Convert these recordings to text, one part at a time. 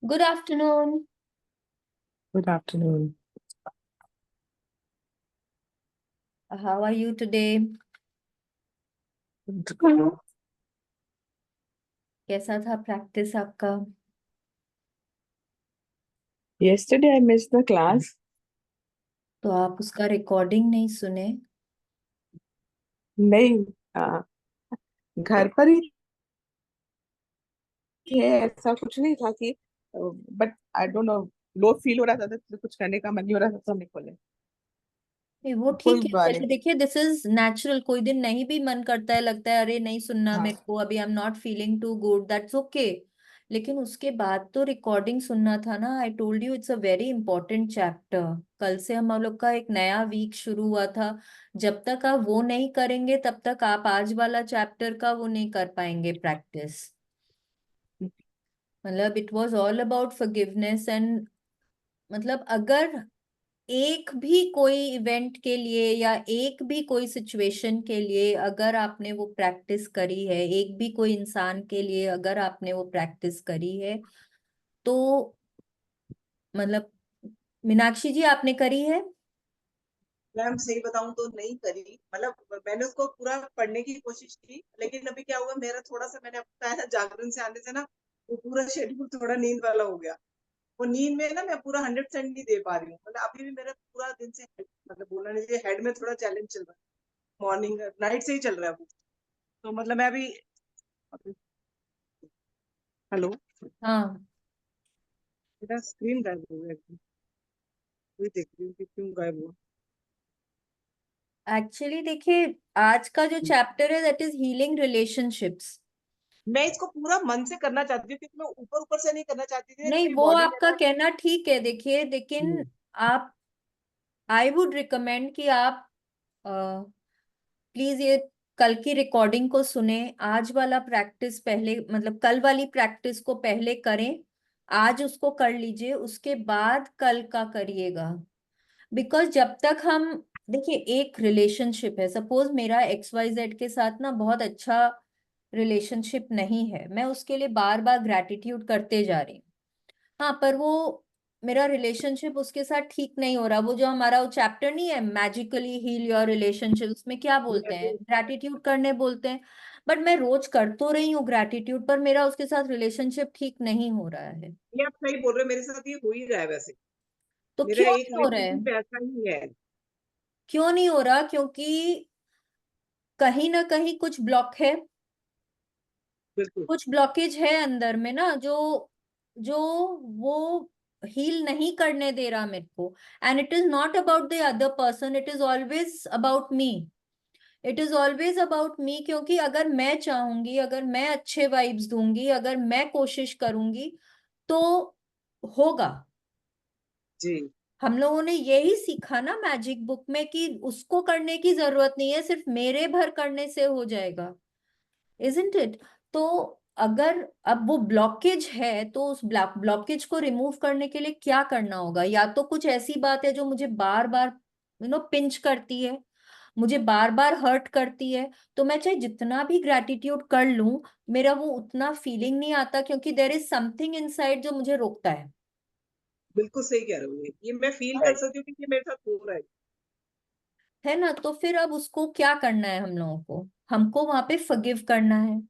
Good afternoon. Good afternoon. How are you today? कैसा था practice आपका? Yesterday I missed the class. तो आप उसका रिकॉर्डिंग नहीं सुने? नहीं, घर पर ही थे। ऐसा कुछ नहीं था कि but I don't know, low feel हो रहा था तो कुछ करने का मन नहीं हो रहा था तो हमने खोले। नहीं, वो कोई ठीक है। बात जैसे नहीं। देखिए, दिस इज नेचुरल। कोई दिन नहीं भी मन करता है, लगता है अरे नहीं सुनना हाँ, मेरे को, अभी I am not feeling too good, that's okay. लेकिन उसके बाद तो रिकॉर्डिंग सुनना था ना। I told you it's a very important chapter. कल से हम लोग का एक नया वीक शुरू हुआ था। जब तक आप वो नहीं करेंगे तब तक आप आज वाला चैप्टर का वो नहीं कर पाएंगे प्रैक्टिस। मतलब it was all about forgiveness and मतलब अगर एक भी कोई इवेंट के लिए या एक भी कोई सिचुएशन के लिए अगर आपने वो प्रैक्टिस करी है, एक भी कोई इंसान के लिए अगर आपने वो प्रैक्टिस करी है, तो मतलब मीनाक्षी जी आपने करी है? मैम सही बताऊं तो नहीं करी। मतलब मैंने उसको पूरा पढ़ने की कोशिश की, लेकिन अभी क्या हुआ, मेरा थोड़ा सा, मैंने आपको बताया ना, जागरण से आने से ना वो पूरा शेड्यूल थोड़ा नींद वाला हो गया। वो नींद में ना मैं पूरा 100% नहीं दे पा रही हूँ। मतलब अभी भी मेरा पूरा दिन से मतलब बोलना नहीं चाहिए, हेड में थोड़ा चैलेंज चल रहा है। मॉर्निंग नाइट से ही चल रहा है वो। तो मतलब मैं अभी। हेलो। हाँ, मेरा स्क्रीन गायब हो गया एकदम। वही देख रही हूँ कि क्यों गायब हुआ। एक्चुअली देखिए, आज का जो चैप्टर है दैट इज हीलिंग रिलेशनशिप्स। मैं इसको पूरा मन से करना चाहती हूँ, क्योंकि मैं ऊपर ऊपर से नहीं करना चाहती थी, नहीं, मेरी वो बॉडी में आपका ना। कहना ठीक है, देखिए, लेकिन आप, आई वुड रिकमेंड कि आप प्लीज ये कल की रिकॉर्डिंग को सुने। आज वाला प्रैक्टिस पहले, मतलब कल वाली प्रैक्टिस को पहले करें। आज उसको कर लीजिए, उसके बाद कल का करिएगा। बिकॉज जब तक हम, देखिए, एक रिलेशनशिप है, सपोज मेरा XYZ के साथ ना बहुत अच्छा रिलेशनशिप नहीं है, मैं उसके लिए बार बार ग्रैटिट्यूड करते जा रही हूँ। हाँ, पर वो मेरा रिलेशनशिप उसके साथ ठीक नहीं हो रहा। वो जो हमारा वो चैप्टर नहीं है, मैजिकली हील योर रिलेशनशिप, उसमें क्या बोलते हैं, ग्रैटिट्यूड करने बोलते हैं। बट मैं रोज कर तो रही हूँ ग्रैटिट्यूड, पर मेरा उसके साथ रिलेशनशिप ठीक नहीं हो रहा है। ये आप सही बोल रहे हो, मेरे साथ ये हो ही रहा है वैसे। तो मेरा क्यों एक नहीं हो रहा है? रिलेशनशिप ऐसा ही है। क्यों नहीं हो रहा? क्योंकि कहीं ना कहीं कुछ ब्लॉक है, बिल्कुल। कुछ ब्लॉकेज है अंदर में ना, जो जो वो हील नहीं करने दे रहा मेरे को। And it is not about the other person, it is always about me. It is always about me, क्योंकि अगर मैं चाहूंगी, अगर मैं अच्छे वाइब्स दूंगी, अगर मैं कोशिश करूंगी, तो होगा। जी। हम लोगों ने यही सीखा ना मैजिक बुक में कि उसको करने की जरूरत नहीं है, सिर्फ मेरे भर करने से हो जाएगा। Isn't it? तो अगर अब वो ब्लॉकेज है, तो उस ब्लॉकेज को रिमूव करने के लिए क्या करना होगा? या तो कुछ ऐसी बात है जो मुझे बार बार पिंच करती है, मुझे बार बार हर्ट करती है, तो मैं चाहे जितना भी ग्रैटिट्यूड कर लूं, मेरा वो उतना फीलिंग नहीं आता, क्योंकि देर इज समथिंग इनसाइड जो मुझे रोकता बिल्कुल सही कह रहे हो, ये मैं फील कर है सकती हूँ कि ये मेरे साथ हो रहा है। है ना? तो फिर अब उसको क्या करना है हम लोगों को? हमको वहां पे फॉरगिव करना है।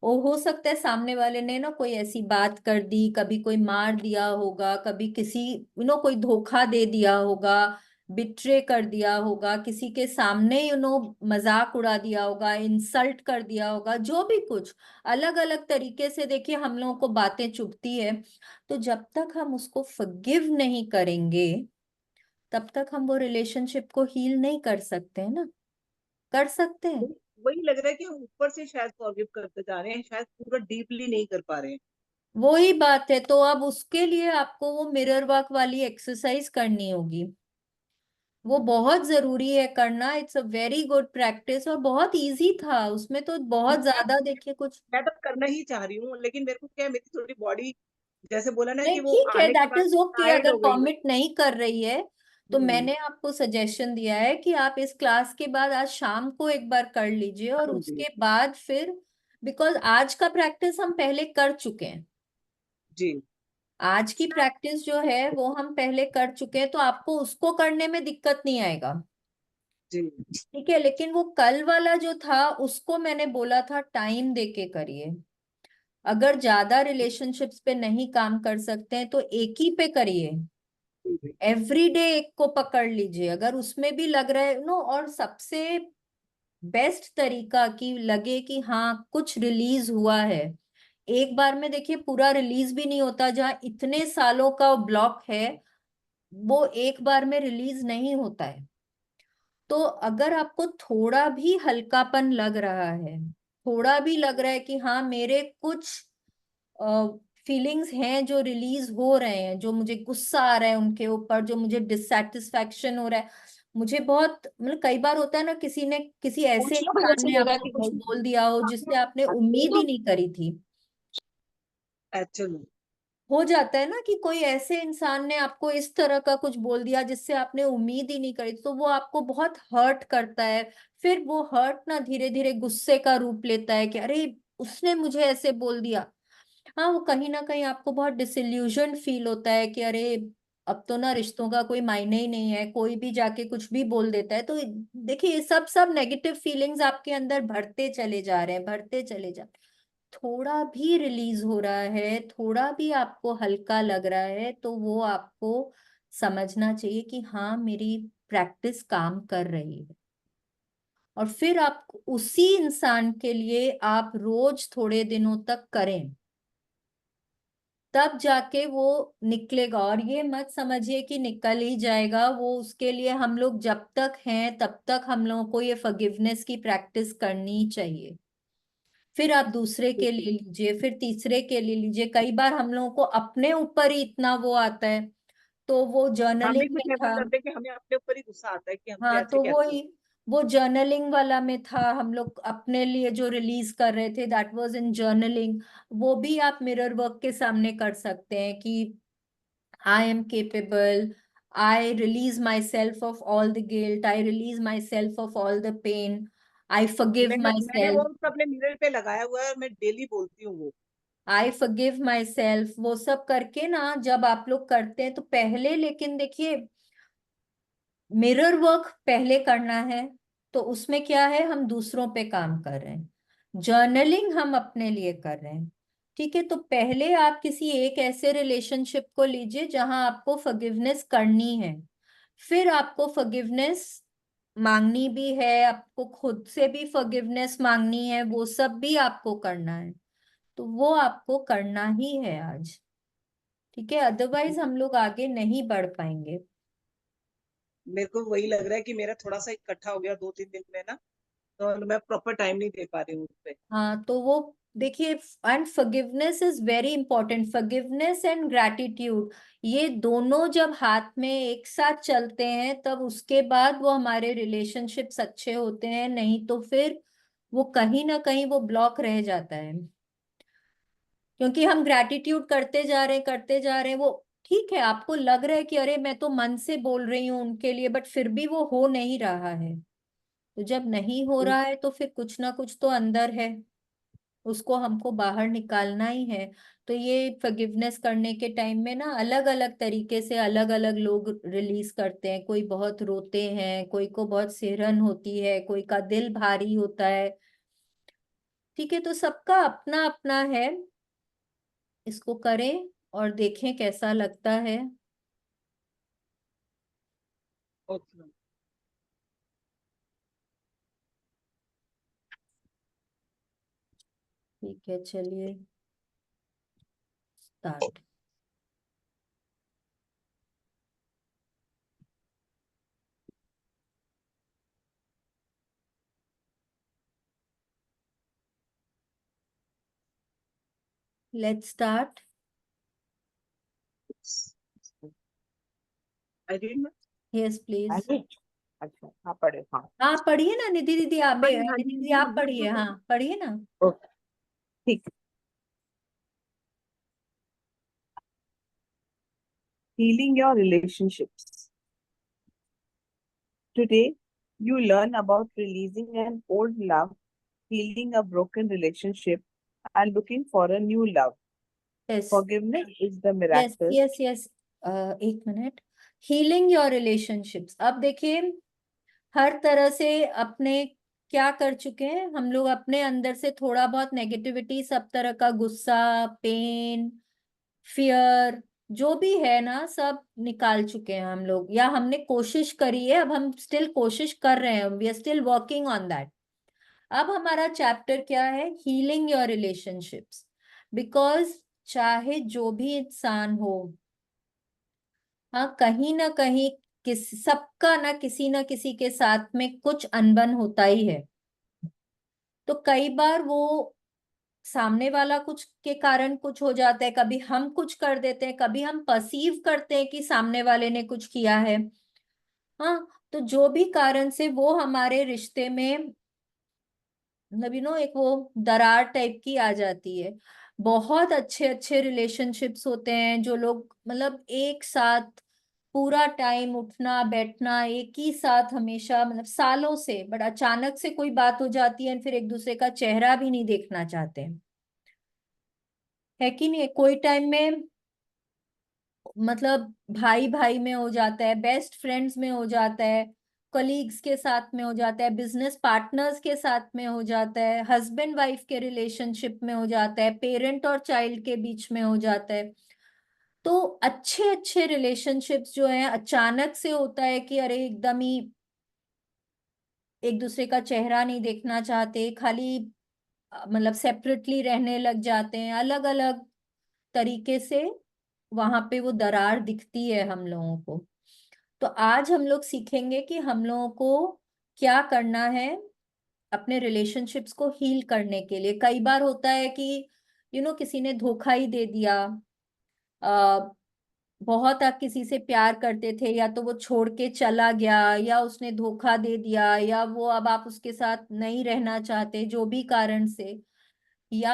वो हो सकता है सामने वाले ने ना कोई ऐसी बात कर दी, कभी कोई मार दिया होगा, कभी किसी कोई धोखा दे दिया होगा, बिट्रे कर दिया होगा, किसी के सामने मजाक उड़ा दिया होगा, इंसल्ट कर दिया होगा, जो भी कुछ अलग अलग तरीके से, देखिए, हम लोगों को बातें चुभती है। तो जब तक हम उसको फॉरगिव नहीं करेंगे, तब तक हम वो रिलेशनशिप को हील नहीं कर सकते हैं ना। कर सकते हैं? वही लग रहा है कि हम ऊपर से शायद फॉरगिव करते जा रहे हैं, शायद पूरा डीपली नहीं कर पा रहे हैं। वही बात है। तो अब उसके लिए आपको वो मिरर वर्क वाली एक्सरसाइज करनी होगी। वो बहुत जरूरी है करना। It's a very good practice, और बहुत इजी था, उसमें तो बहुत मैं ज्यादा देखिए कुछ। मैं तो करना ही चाह रही हूँ, लेकिन मेरे को क्या है, मेरी थोड़ी बॉडी, जैसे बोला ना नहीं, कि वो ठीक है, आने के दैट बाद इज ओके। टायर्ड अगर हो गई है। कॉमिट नहीं कर रही है, तो हम्म। मैंने आपको सजेशन दिया है कि आप इस क्लास के बाद आज शाम को एक बार कर लीजिए, और जी। उसके बाद फिर, बिकॉज आज का प्रैक्टिस हम पहले कर चुके हैं। जी। आज की प्रैक्टिस जो है वो हम पहले कर चुके हैं, तो आपको उसको करने में दिक्कत नहीं आएगा। जी। ठीक है, लेकिन वो कल वाला जो था उसको मैंने बोला था टाइम दे के करिए। अगर ज्यादा रिलेशनशिप्स पे नहीं काम कर सकते हैं तो एक ही पे करिए। जी। एवरी डे एक को पकड़ लीजिए, अगर उसमें भी लग रहा है नो। और सबसे बेस्ट तरीका कि लगे कि हाँ कुछ रिलीज हुआ है, एक बार में देखिए पूरा रिलीज भी नहीं होता, जहाँ इतने सालों का ब्लॉक है वो एक बार में रिलीज नहीं होता है। तो अगर आपको थोड़ा भी हल्कापन लग रहा है, थोड़ा भी लग रहा है कि हाँ मेरे कुछ फीलिंग्स हैं जो रिलीज हो रहे हैं, जो मुझे गुस्सा आ रहा है उनके ऊपर, जो मुझे डिससेटिस्फैक्शन हो रहा है, मुझे बहुत मतलब कई बार होता है ना, किसी ने किसी ऐसे पूछ लो फिर इंसान जैसे ने मेरा आपको कि कुछ नहीं बोल दिया हो जिससे आपने उम्मीद ही नहीं करी थी। एक्चुअली। हो जाता है ना कि कोई ऐसे इंसान ने आपको इस तरह का कुछ बोल दिया जिससे आपने उम्मीद ही नहीं करी, तो वो आपको बहुत हर्ट करता है। फिर वो हर्ट ना धीरे धीरे गुस्से का रूप लेता है कि अरे उसने मुझे ऐसे बोल दिया। हाँ, वो कहीं ना कहीं आपको बहुत डिसइल्यूजन फील होता है कि अरे अब तो ना रिश्तों का कोई मायने ही नहीं है, कोई भी जाके कुछ भी बोल देता है। तो देखिए ये सब सब नेगेटिव फीलिंग्स आपके अंदर भरते चले जा रहे हैं, भरते चले जा रहे हैं। थोड़ा भी रिलीज हो रहा है, थोड़ा भी आपको हल्का लग रहा है, तो वो आपको समझना चाहिए कि हाँ मेरी प्रैक्टिस काम कर रही है। और फिर आप उसी इंसान के लिए आप रोज थोड़े दिनों तक करें, तब जाके वो निकलेगा। और ये मत समझिए कि निकल ही जाएगा वो, उसके लिए हम लोग जब तक हैं तब तक हम लोगों को ये फॉरगिवनेस की प्रैक्टिस करनी चाहिए। फिर आप दूसरे के लिए लीजिए, फिर तीसरे के लिए लीजिए। कई बार हम लोगों को अपने ऊपर ही इतना वो आता है, तो वो हम भी जर्नलिंग कुछ में ऐसा था। करते हैं कि हमें अपने ऊपर ही गुस्सा आता है कि हम तो हाँ, ऐसे तो कैसे हो। वो जर्नलिंग वाला में था, हम लोग अपने लिए जो रिलीज कर रहे थे दैट वाज इन जर्नलिंग। वो भी आप मिरर वर्क के सामने कर सकते हैं कि I am capable. I release myself of all the guilt. I release myself of all the pain. I forgive मैंने वो myself. अपने मिरर पे लगाया हुआ है और मैं डेली बोलती हूँ वो। I forgive myself. वो सब करके ना जब आप लोग करते हैं तो पहले, लेकिन देखिए मिरर वर्क पहले करना है, तो उसमें क्या है हम दूसरों पे काम कर रहे हैं, जर्नलिंग हम अपने लिए कर रहे हैं। ठीक है, तो पहले आप किसी एक ऐसे रिलेशनशिप को लीजिए जहां आपको फॉरगिवनेस करनी है। फिर आपको फॉरगिवनेस मांगनी भी है, आपको खुद से भी फॉरगिवनेस मांगनी है, वो सब भी आपको करना है। तो वो आपको करना ही है आज। ठीक है, अदरवाइज हम लोग आगे नहीं बढ़ पाएंगे। मेरे को वही लग रहा है कि मेरा थोड़ा सा इकट्ठा हो गया 2-3 दिन में ना, तो मैं प्रॉपर टाइम नहीं दे पा रही हूँ उस पे। हाँ, तो वो देखिए, and forgiveness is very important. Forgiveness and gratitude, ये दोनों जब हाथ में एक साथ चलते हैं तब उसके बाद वो हमारे रिलेशनशिप्स अच्छे होते हैं, नहीं तो फिर वो कहीं ना कहीं वो ब्लॉक रह जाता है। क्योंकि हम ग्रैटिट्यूड करते जा रहे हैं, वो ठीक है आपको लग रहा है कि अरे मैं तो मन से बोल रही हूँ उनके लिए, बट फिर भी वो हो नहीं रहा है। तो जब नहीं हो रहा है तो फिर कुछ ना कुछ तो अंदर है, उसको हमको बाहर निकालना ही है। तो ये फॉरगिवनेस करने के टाइम में ना अलग अलग तरीके से अलग अलग लोग रिलीज करते हैं। कोई बहुत रोते हैं, कोई को बहुत सिहरन होती है, कोई का दिल भारी होता है। ठीक है, तो सबका अपना अपना है। इसको करें और देखें कैसा लगता है। ओके। ठीक है, चलिए start. Let's start. I read ना। Yes please. अच्छा हाँ पढ़े हाँ। हाँ पढ़िए ना निधि दीदी, आप पढ़े हाँ निधि जी दीदी जी आप हाँ पढ़िए, हाँ हाँ पढ़िए ना। ओके ठीक। Healing your relationships. Today, you learn about releasing an old love, healing a broken relationship, and looking for a new love. Yes Forgiveness is the yes miracle. Yes yes, एक मिनट। हीलिंग योर रिलेशनशिप्स, अब देखिए हर तरह से अपने क्या कर चुके हैं हम लोग, अपने अंदर से थोड़ा बहुत नेगेटिविटी, सब तरह का गुस्सा, पेन, फियर, जो भी है ना, सब निकाल चुके हैं हम लोग, या हमने कोशिश करी है, अब हम स्टिल कोशिश कर रहे हैं, we are still working on that. अब हमारा चैप्टर क्या है? Healing your relationships. बिकॉज चाहे जो भी इंसान हो, हाँ, कहीं ना कहीं सबका ना किसी के साथ में कुछ अनबन होता ही है। तो कई बार वो सामने वाला कुछ के कारण कुछ हो जाता है, कभी हम कुछ कर देते हैं, कभी हम परसीव करते हैं कि सामने वाले ने कुछ किया है। हाँ, तो जो भी कारण से वो हमारे रिश्ते में, मतलब एक वो दरार टाइप की आ जाती है। बहुत अच्छे अच्छे रिलेशनशिप्स होते हैं, जो लोग मतलब एक साथ पूरा टाइम उठना बैठना एक ही साथ हमेशा, मतलब सालों से, बट अचानक से कोई बात हो जाती है, फिर एक दूसरे का चेहरा भी नहीं देखना चाहते हैं, है कि नहीं? कोई टाइम में मतलब भाई भाई में हो जाता है, बेस्ट फ्रेंड्स में हो जाता है, कलीग्स के साथ में हो जाता है, बिजनेस पार्टनर्स के साथ में हो जाता है, हस्बैंड वाइफ के रिलेशनशिप में हो जाता है, पेरेंट और चाइल्ड के बीच में हो जाता है। तो अच्छे अच्छे रिलेशनशिप्स जो हैं, अचानक से होता है कि अरे एकदम ही एक दूसरे का चेहरा नहीं देखना चाहते, खाली मतलब सेपरेटली रहने लग जाते हैं, अलग अलग तरीके से वहां पे वो दरार दिखती है हम लोगों को। तो आज हम लोग सीखेंगे कि हम लोगों को क्या करना है अपने रिलेशनशिप्स को हील करने के लिए। कई बार होता है कि किसी ने धोखा ही दे दिया, आ, बहुत आप किसी से प्यार करते थे, या तो वो छोड़ के चला गया, या उसने धोखा दे दिया, या वो अब आप उसके साथ नहीं रहना चाहते जो भी कारण से, या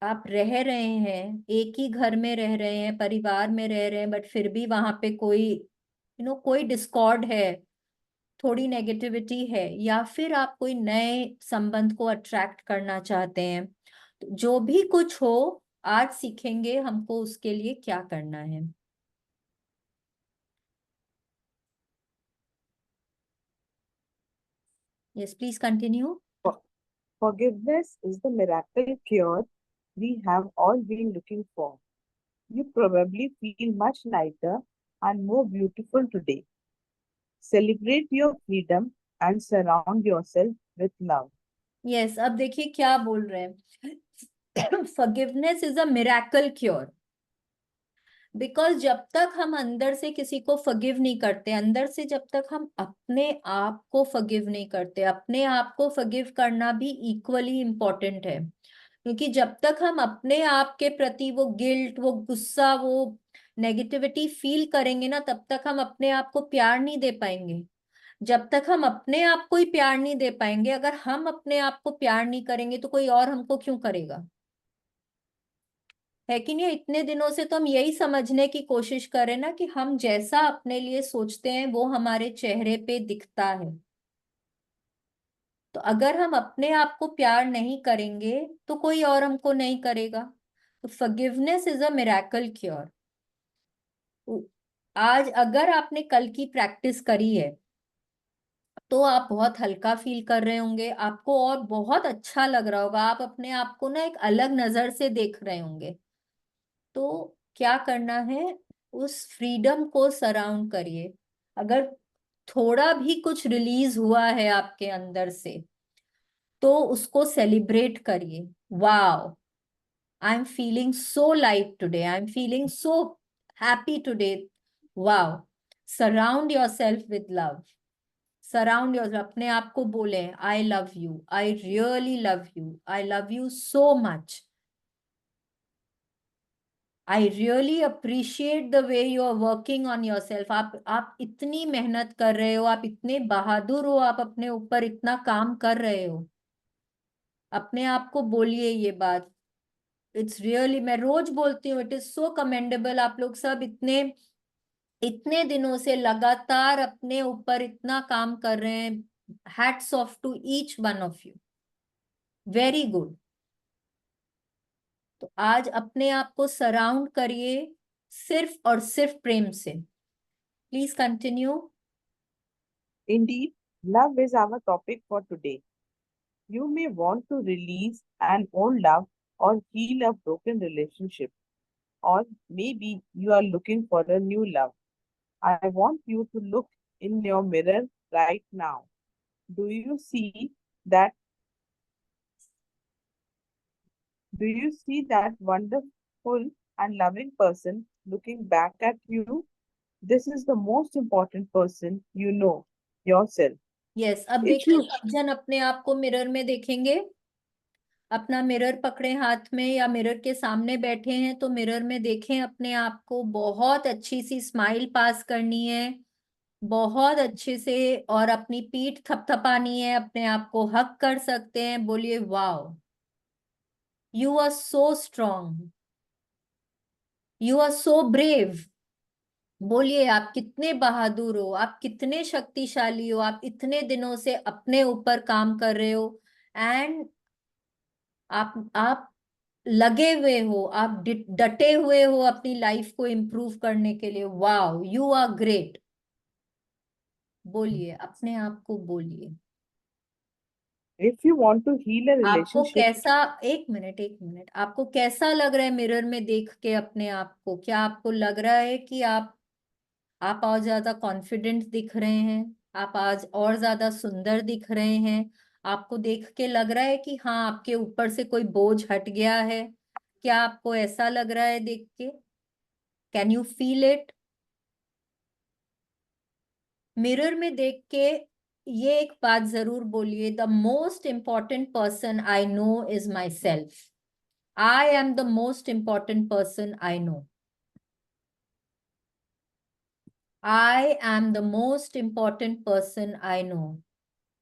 आप रह रहे हैं, एक ही घर में रह रहे हैं, परिवार में रह रहे हैं, बट फिर भी वहां पे कोई कोई डिस्कॉर्ड है, थोड़ी नेगेटिविटी है, या फिर आप कोई नए संबंध को अट्रैक्ट करना चाहते हैं। तो जो भी कुछ हो, आज सीखेंगे हमको उसके लिए क्या करना है। Yes, please continue. For- Forgiveness is the miracle cure we have all been looking for. You probably feel much lighter and more beautiful today. Celebrate your freedom and surround yourself with love. Yes, अब देखिए क्या बोल रहे हैं। Forgiveness is a miracle cure. Because जब तक हम अंदर से किसी को फॉरगिव नहीं करते, अंदर से जब तक हम अपने आप को फॉरगिव नहीं करते, अपने आप को फॉरगिव करना भी इक्वली इम्पोर्टेंट है। क्योंकि जब तक हम अपने आप के प्रति वो गिल्ट, वो गुस्सा, वो नेगेटिविटी फील करेंगे ना, तब तक हम अपने आप को प्यार नहीं दे पाएंगे। जब तक हम अपने आप को ही प्यार नहीं दे पाएंगे, अगर हम अपने आप को प्यार नहीं करेंगे तो कोई और हमको क्यों करेगा? है कि नहीं? इतने दिनों से तो हम यही समझने की कोशिश करें ना कि हम जैसा अपने लिए सोचते हैं वो हमारे चेहरे पे दिखता है। तो अगर हम अपने आप को प्यार नहीं करेंगे तो कोई और हमको नहीं करेगा। तो forgiveness is a miracle cure. आज अगर आपने कल की प्रैक्टिस करी है तो आप बहुत हल्का फील कर रहे होंगे, आपको और बहुत अच्छा लग रहा होगा, आप अपने आप को ना एक अलग नजर से देख रहे होंगे। तो क्या करना है? उस फ्रीडम को सराउंड करिए। अगर थोड़ा भी कुछ रिलीज हुआ है आपके अंदर से, तो उसको सेलिब्रेट करिए। Wow, I am feeling so light today, I am feeling so happy today. Wow, surround yourself with love. Surround your, अपने आप को बोले, I love you, I really love you, I love you so much, I really appreciate the way you are working on yourself. आप इतनी मेहनत कर रहे हो, आप इतने बहादुर हो, आप अपने ऊपर इतना काम कर रहे हो। अपने आप को बोलिए ये बात। इट्स रियली, मैं रोज बोलती हूँ, इट इज सो कमेंडेबल। आप लोग सब इतने इतने दिनों से लगातार अपने ऊपर इतना काम कर रहे हैं। Hats off to each one of you. Very good. तो आज अपने आप को सराउंड करिए सिर्फ और सिर्फ प्रेम से। Please continue. Indeed, love is our topic for today. You may want to release an old love or heal a broken relationship, or maybe you are looking for a new love. I want you to look in your mirror right now. Do you see that? Do you see that wonderful and loving person looking back at you? This is the most important person you know, yourself. Yes, अब If देखिए you सब जन अपने आप को mirror में देखेंगे। अपना मिरर पकड़े हाथ में या मिरर के सामने बैठे हैं तो मिरर में देखें अपने आप को। बहुत अच्छी सी स्माइल पास करनी है, बहुत अच्छे से, और अपनी पीठ थपथपानी है, अपने आप को हक कर सकते हैं। बोलिए wow, you are so strong, you are so brave. बोलिए आप कितने बहादुर हो, आप कितने शक्तिशाली हो, आप इतने दिनों से अपने ऊपर काम कर रहे हो। एंड आप लगे हुए हो, आप डटे हुए हो अपनी लाइफ को इम्प्रूव करने के लिए। Wow, you are great. बोलिए अपने आप को, बोलिए। if you want to heal a आपको relationship, कैसा, एक मिनट एक मिनट, आपको कैसा लग रहा है मिरर में देख के अपने आप को? क्या आपको लग रहा है कि आप और ज्यादा कॉन्फिडेंट दिख रहे हैं? आप आज और ज्यादा सुंदर दिख रहे हैं? आपको देख के लग रहा है कि हाँ, आपके ऊपर से कोई बोझ हट गया है? क्या आपको ऐसा लग रहा है देख के? Can you feel it? Mirror में देख के ये एक बात जरूर बोलिए, the most important person I know is my self. I am the most important person I know. I am the most important person I know.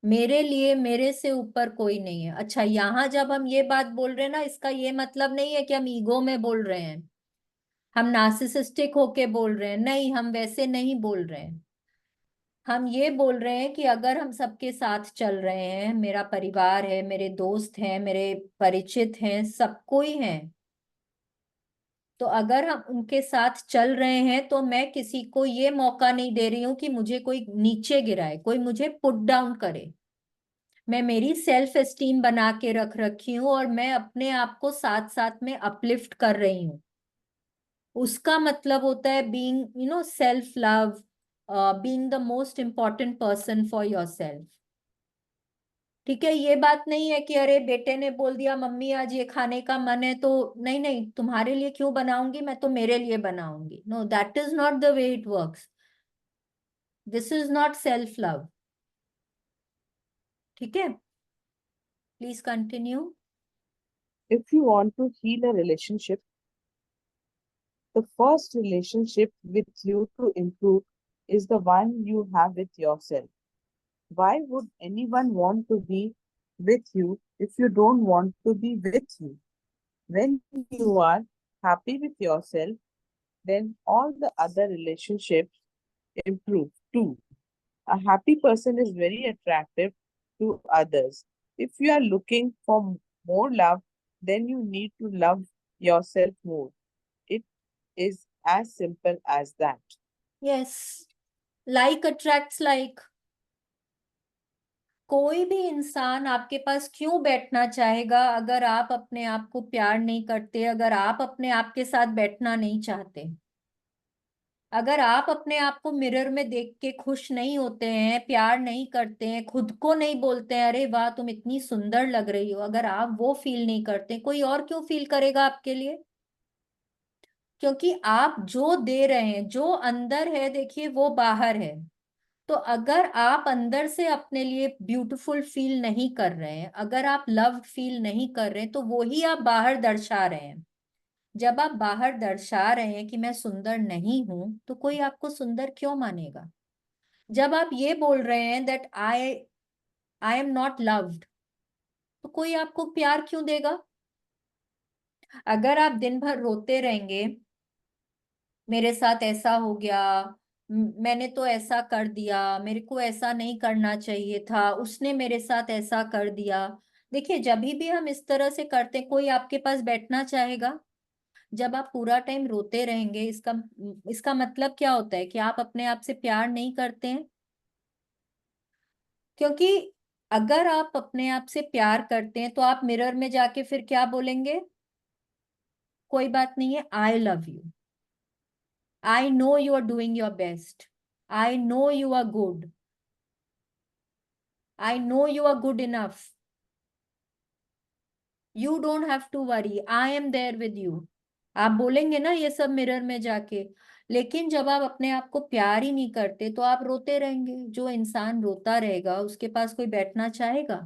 मेरे लिए मेरे से ऊपर कोई नहीं है। अच्छा, यहां जब हम ये बात बोल रहे हैं ना, इसका ये मतलब नहीं है कि हम ईगो में बोल रहे हैं, हम नार्सिसिस्टिक होके बोल रहे हैं। नहीं, हम वैसे नहीं बोल रहे हैं। हम ये बोल रहे हैं कि अगर हम सबके साथ चल रहे हैं, मेरा परिवार है, मेरे दोस्त हैं, मेरे परिचित हैं, सब कोई है, तो अगर हम उनके साथ चल रहे हैं तो मैं किसी को ये मौका नहीं दे रही हूं कि मुझे कोई नीचे गिराए, कोई मुझे पुट डाउन करे। मैं मेरी सेल्फ एस्टीम बना के रख रखी हूँ और मैं अपने आप को साथ साथ में अपलिफ्ट कर रही हूँ। उसका मतलब होता है being, self love, being the most important person for your self. ठीक है, ये बात नहीं है कि अरे बेटे ने बोल दिया मम्मी आज ये खाने का मन है तो नहीं नहीं तुम्हारे लिए क्यों बनाऊंगी, मैं तो मेरे लिए बनाऊंगी। No, that is not the way it works. This is not self love. ठीक है, please continue. if you want to heal a relationship, the first relationship with you to improve is the one you have with yourself. Why would anyone want to be with you if you don't want to be with you? When you are happy with yourself, then all the other relationships improve too. A happy person is very attractive to others. If you are looking for more love, then you need to love yourself more. It is as simple as that. Yes, like attracts like. कोई भी इंसान आपके पास क्यों बैठना चाहेगा अगर आप अपने आप को प्यार नहीं करते, अगर आप अपने आप के साथ बैठना नहीं चाहते? अगर आप अपने आप को मिरर में देख के खुश नहीं होते हैं, प्यार नहीं करते हैं, खुद को नहीं बोलते हैं अरे वाह तुम इतनी सुंदर लग रही हो, अगर आप वो फील नहीं करते, कोई और क्यों फील करेगा आपके लिए? क्योंकि आप जो दे रहे हैं, जो अंदर है देखिए वो बाहर है। तो अगर आप अंदर से अपने लिए ब्यूटीफुल फील नहीं कर रहे हैं, अगर आप लव फील नहीं कर रहे हैं, तो वो ही आप बाहर दर्शा रहे हैं। जब आप बाहर दर्शा रहे हैं कि मैं सुंदर नहीं हूं, तो कोई आपको सुंदर क्यों मानेगा? जब आप ये बोल रहे हैं that I I am not loved, तो कोई आपको प्यार क्यों देगा? अगर आप दिन भर रोते रहेंगे, मेरे साथ ऐसा हो गया, मैंने तो ऐसा कर दिया, मेरे को ऐसा नहीं करना चाहिए था, उसने मेरे साथ ऐसा कर दिया, देखिए जब भी हम इस तरह से करते हैं, कोई आपके पास बैठना चाहेगा? जब आप पूरा टाइम रोते रहेंगे, इसका मतलब क्या होता है कि आप अपने आप से प्यार नहीं करते हैं। क्योंकि अगर आप अपने आप से प्यार करते हैं तो आप मिरर में जाके फिर क्या बोलेंगे? कोई बात नहीं है, I love you, I know you are doing your best, I know you are good, I know you are good enough, you don't have to worry, I am there with you. आप बोलेंगे ना ये सब mirror में जाके। लेकिन जब आप अपने आप को प्यार ही नहीं करते तो आप रोते रहेंगे। जो इंसान रोता रहेगा उसके पास कोई बैठना चाहेगा?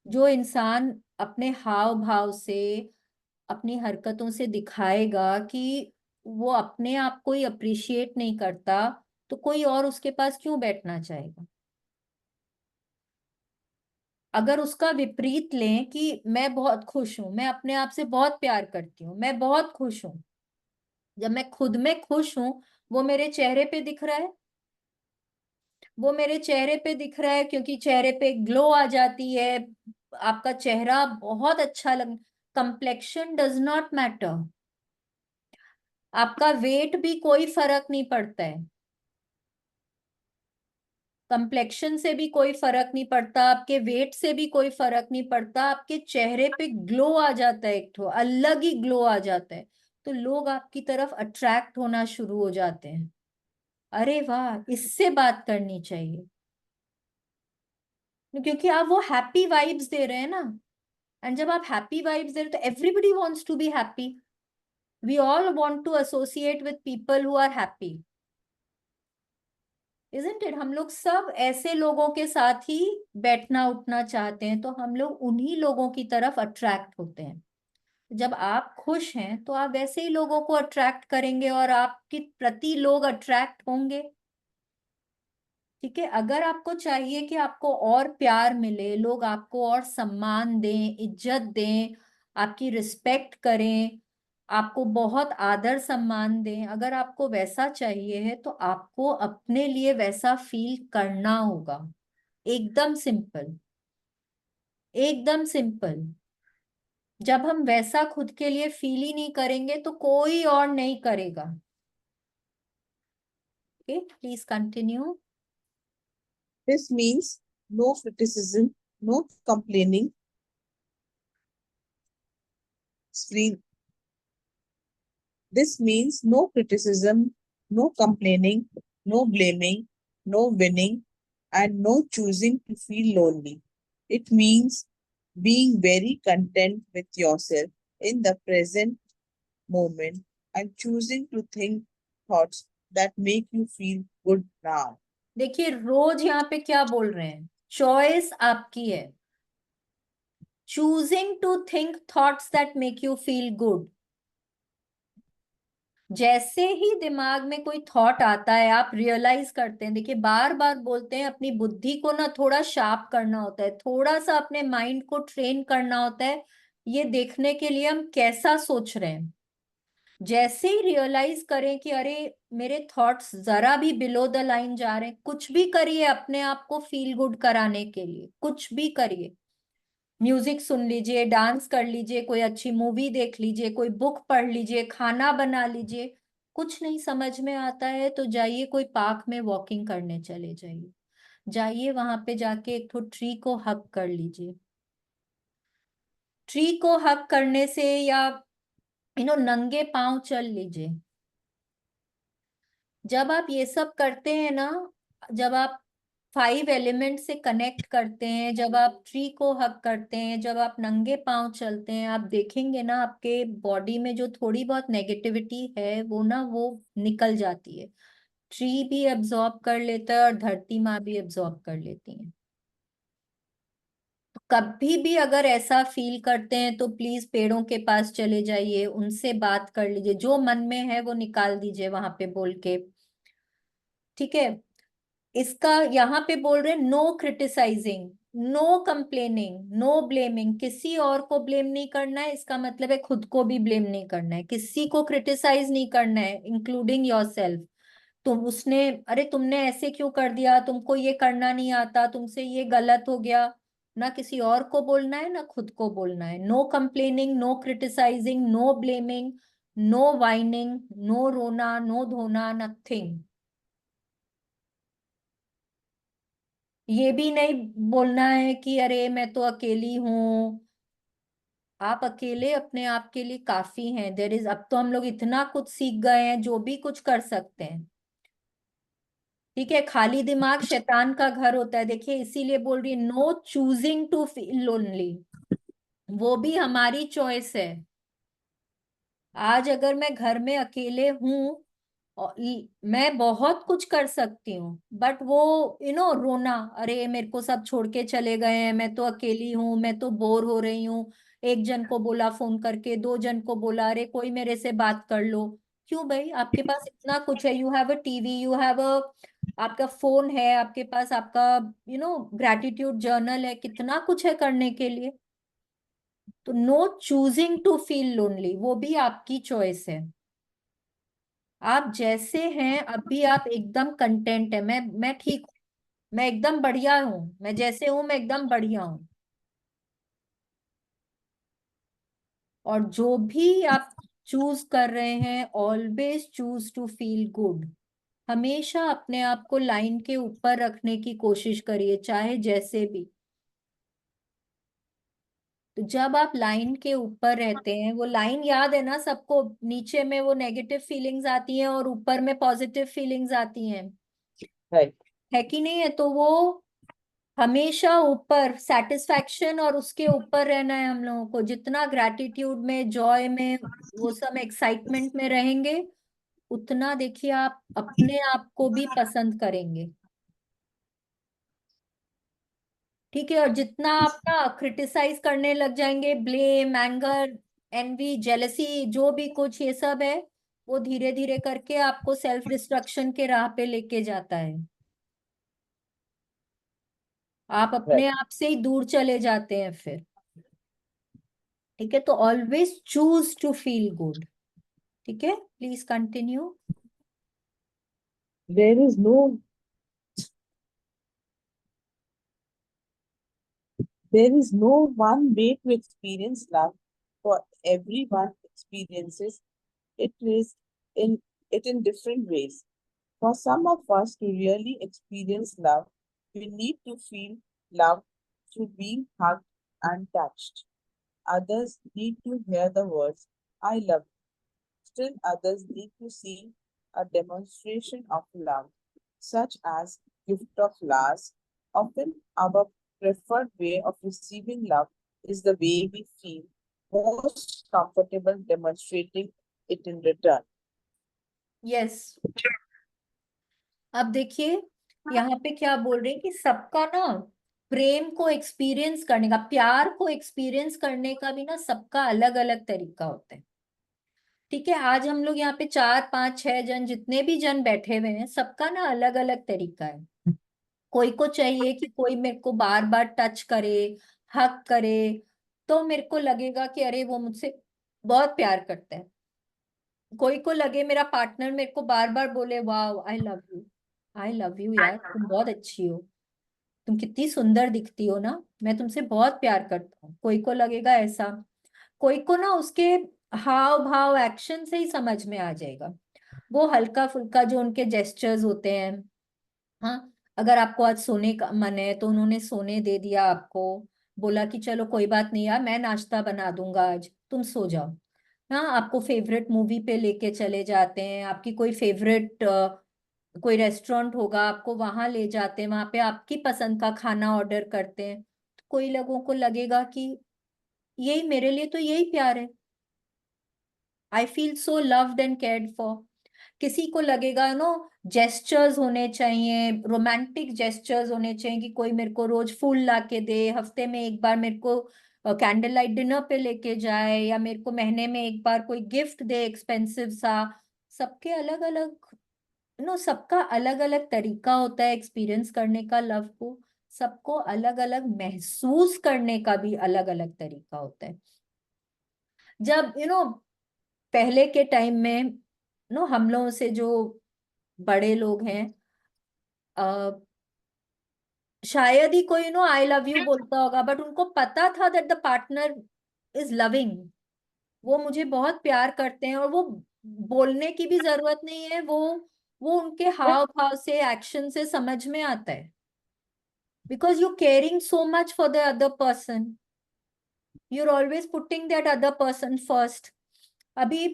जो इंसान अपने हाव भाव से, अपनी हरकतों से दिखाएगा कि वो अपने आप को ही अप्रिशिएट नहीं करता, तो कोई और उसके पास क्यों बैठना चाहेगा? अगर उसका विपरीत लें कि मैं बहुत खुश हूं, मैं अपने आप से बहुत प्यार करती हूँ, मैं बहुत खुश हूं, जब मैं खुद में खुश हूं, वो मेरे चेहरे पे दिख रहा है। वो मेरे चेहरे पे दिख रहा है क्योंकि चेहरे पे ग्लो आ जाती है। आपका चेहरा बहुत अच्छा लग, कंप्लेक्शन डज नॉट मैटर। आपका वेट भी कोई फर्क नहीं पड़ता है। कंप्लेक्शन से भी कोई फर्क नहीं पड़ता, आपके वेट से भी कोई फर्क नहीं पड़ता। आपके चेहरे पे ग्लो आ जाता है, एक तो अलग ही ग्लो आ जाता है। तो लोग आपकी तरफ अट्रैक्ट होना शुरू हो जाते हैं। अरे वाह, इससे बात करनी चाहिए। क्योंकि आप वो हैप्पी वाइब्स दे रहे हैं ना। एंड जब आप हैप्पी वाइब्स दे रहे हैं तो everybody wants to be happy. We all want to associate with people who are happy, isn't it? हम लोग सब ऐसे लोगों के साथ ही बैठना उठना चाहते हैं, तो हम लोग उन्हीं लोगों की तरफ अट्रैक्ट होते हैं। जब आप खुश हैं तो आप वैसे ही लोगों को अट्रैक्ट करेंगे और आपके प्रति लोग अट्रैक्ट होंगे। ठीक है, अगर आपको चाहिए कि आपको और प्यार मिले, लोग आपको और सम्मान दें, इज्जत दें, आपकी रिस्पेक्ट करें, आपको बहुत आदर सम्मान दें, अगर आपको वैसा चाहिए है तो आपको अपने लिए वैसा फील करना होगा। एकदम सिंपल, एकदम सिंपल। जब हम वैसा खुद के लिए फील ही नहीं करेंगे तो कोई और नहीं करेगा। Okay, please continue. This means no criticism, no complaining, screen. This means no criticism, no complaining, no blaming, no winning, and no choosing to feel lonely. It means being very content with yourself in the present moment and choosing to think thoughts that make you feel good now. देखिए रोज यहाँ पे क्या बोल रहे हैं? Choice आपकी है। Choosing to think thoughts that make you feel good. जैसे ही दिमाग में कोई थॉट आता है आप रियलाइज करते हैं। देखिए बार बार बोलते हैं अपनी बुद्धि को ना थोड़ा शार्प करना होता है, थोड़ा सा अपने माइंड को ट्रेन करना होता है, ये देखने के लिए हम कैसा सोच रहे हैं। जैसे ही रियलाइज करें कि अरे मेरे थॉट्स जरा भी बिलो द लाइन जा रहे हैं, कुछ भी करिए अपने आप को फील गुड कराने के लिए, कुछ भी करिए। म्यूजिक सुन लीजिए, डांस कर लीजिए, कोई अच्छी मूवी देख लीजिए, कोई बुक पढ़ लीजिए, खाना बना लीजिए। कुछ नहीं समझ में आता है तो जाइए कोई पार्क में वॉकिंग करने चले जाइए। जाइए वहां पे जाके एक तो ट्री को हग कर लीजिए। ट्री को हग करने से या नंगे पांव चल लीजिए। जब आप ये सब करते हैं ना, जब आप 5 एलिमेंट से कनेक्ट करते हैं, जब आप ट्री को हग करते हैं, जब आप नंगे पांव चलते हैं, आप देखेंगे ना आपके बॉडी में जो थोड़ी बहुत नेगेटिविटी है वो ना वो निकल जाती है। ट्री भी एब्जॉर्ब कर लेता है और धरती माँ भी एब्जॉर्ब कर लेती है। तो कभी भी अगर ऐसा फील करते हैं तो प्लीज पेड़ों के पास चले जाइए, उनसे बात कर लीजिए, जो मन में है वो निकाल दीजिए वहां पे बोल के। ठीक है, इसका यहाँ पे बोल रहे no criticising, no complaining, no blaming. किसी और को ब्लेम नहीं करना है, इसका मतलब है खुद को भी ब्लेम नहीं करना है, किसी को क्रिटिसाइज नहीं करना है इंक्लूडिंग योरसेल्फ। अरे तुमने ऐसे क्यों कर दिया, तुमको ये करना नहीं आता, तुमसे ये गलत हो गया। ना किसी और को बोलना है ना खुद को बोलना है। No complaining, no criticising, no blaming, no whining, no रोना, नो धोना, नथिंग। ये भी नहीं बोलना है कि अरे मैं तो अकेली हूं। आप अकेले अपने आप के लिए काफी हैं। देर इज, अब तो हम लोग इतना कुछ सीख गए हैं, जो भी कुछ कर सकते हैं। ठीक है, खाली दिमाग शैतान का घर होता है। देखिए इसीलिए बोल रही है, no choosing to feel lonely. वो भी हमारी चॉइस है। आज अगर मैं घर में अकेले हूं और मैं बहुत कुछ कर सकती हूँ, बट वो रोना, अरे मेरे को सब छोड़ के चले गए हैं, मैं तो अकेली हूँ, मैं तो बोर हो रही हूँ। एक जन को बोला फोन करके, दो जन को बोला, अरे कोई मेरे से बात कर लो। क्यों भाई, आपके पास इतना कुछ है। You have a TV, you have a, आपका फोन है आपके पास, आपका ग्रैटिट्यूड जर्नल है, कितना कुछ है करने के लिए। तो no choosing to feel lonely, वो भी आपकी चॉइस है। आप जैसे हैं अभी, आप एकदम कंटेंट है। मैं ठीक हूँ, मैं एकदम बढ़िया हूँ, मैं जैसे हूं मैं एकदम बढ़िया हूँ। और जो भी आप चूज कर रहे हैं, always choose to feel good. हमेशा अपने आप को लाइन के ऊपर रखने की कोशिश करिए, चाहे जैसे भी। तो जब आप लाइन के ऊपर रहते हैं, वो लाइन याद है ना सबको, नीचे में वो नेगेटिव फीलिंग्स आती हैं और ऊपर में पॉजिटिव फीलिंग्स आती हैं, Right. है कि नहीं है? तो वो हमेशा ऊपर सेटिस्फैक्शन और उसके ऊपर रहना है हम लोगों को। जितना ग्रैटिट्यूड में, जॉय में, वो सब एक्साइटमेंट में रहेंगे, उतना देखिए आप अपने आप को भी पसंद करेंगे। ठीक है, और जितना आप ना क्रिटिसाइज करने लग जाएंगे, ब्लेम, एंगर, एनवी, जेलसी, जो भी कुछ ये सब है, वो धीरे धीरे करके आपको सेल्फ डिस्ट्रक्शन के राह पे लेके जाता है। आप अपने Right. आप से ही दूर चले जाते हैं फिर। ठीक है, तो always choose to feel good. ठीक है, please continue. There is no there is no one way to experience love. For everyone experiences it is in it in different ways. For some of us to really experience love, we need to feel love through being hugged and touched. Others need to hear the words, I love you. Still others need to see a demonstration of love, such as gift of flowers. Often our preferred way of receiving love is the way we feel most comfortable demonstrating it in return. Yes, अब देखिए यहाँ पे क्या बोल रहे हैं कि सबका ना प्रेम को एक्सपीरियंस करने का, प्यार को एक्सपीरियंस करने का भी ना सबका अलग अलग तरीका होता है। ठीक है, आज हम लोग यहाँ पे चार पांच छह जन, जितने भी जन बैठे हुए हैं, सबका ना अलग अलग तरीका है। कोई को चाहिए कि कोई मेरे को बार बार टच करे, हक करे, तो मेरे को लगेगा कि अरे वो मुझसे बहुत प्यार करता है। कोई को लगे मेरा पार्टनर मेरे को बार बार बोले, वाह आई love you, I love you यार, तुम बहुत अच्छी हो, तुम कितनी सुंदर दिखती हो ना, मैं तुमसे बहुत प्यार करता हूँ। कोई को लगेगा ऐसा। कोई को ना उसके हाव भाव, एक्शन से ही समझ में आ जाएगा। वो हल्का फुल्का जो उनके जेस्चर्स होते हैं। हाँ, अगर आपको आज सोने का मन है तो उन्होंने सोने दे दिया आपको, बोला कि चलो कोई बात नहीं यार, मैं नाश्ता बना दूंगा, आज तुम सो जाओ। हाँ, आपको फेवरेट मूवी पे लेके चले जाते हैं, आपकी कोई फेवरेट कोई रेस्टोरेंट होगा, आपको वहां ले जाते हैं, वहां पे आपकी पसंद का खाना ऑर्डर करते हैं। तो कोई लोगों को लगेगा कि यही मेरे लिए तो यही प्यार है, I feel so loved and cared for. किसी को लगेगा जेस्चर्स होने चाहिए, रोमांटिक जेस्चर्स होने चाहिए, कि कोई मेरे को रोज फूल ला के दे, हफ्ते में एक बार मेरे को कैंडल लाइट डिनर पे लेके जाए, या मेरे को महीने में एक बार कोई गिफ्ट दे एक्सपेंसिव सा। सबके अलग अलग, सबका अलग अलग तरीका होता है एक्सपीरियंस करने का लव को। सबको अलग अलग महसूस करने का भी अलग अलग तरीका होता है। जब पहले के टाइम में हम लोगों से जो बड़े लोग हैं, शायद ही कोई नो आई लव यू बोलता होगा, बट उनको पता था that the partner is loving, वो मुझे बहुत प्यार करते हैं, और वो बोलने की भी जरूरत नहीं है, वो उनके हाव भाव से, एक्शन से समझ में आता है, because you caring so much for the other person, you are always putting that other person first. अभी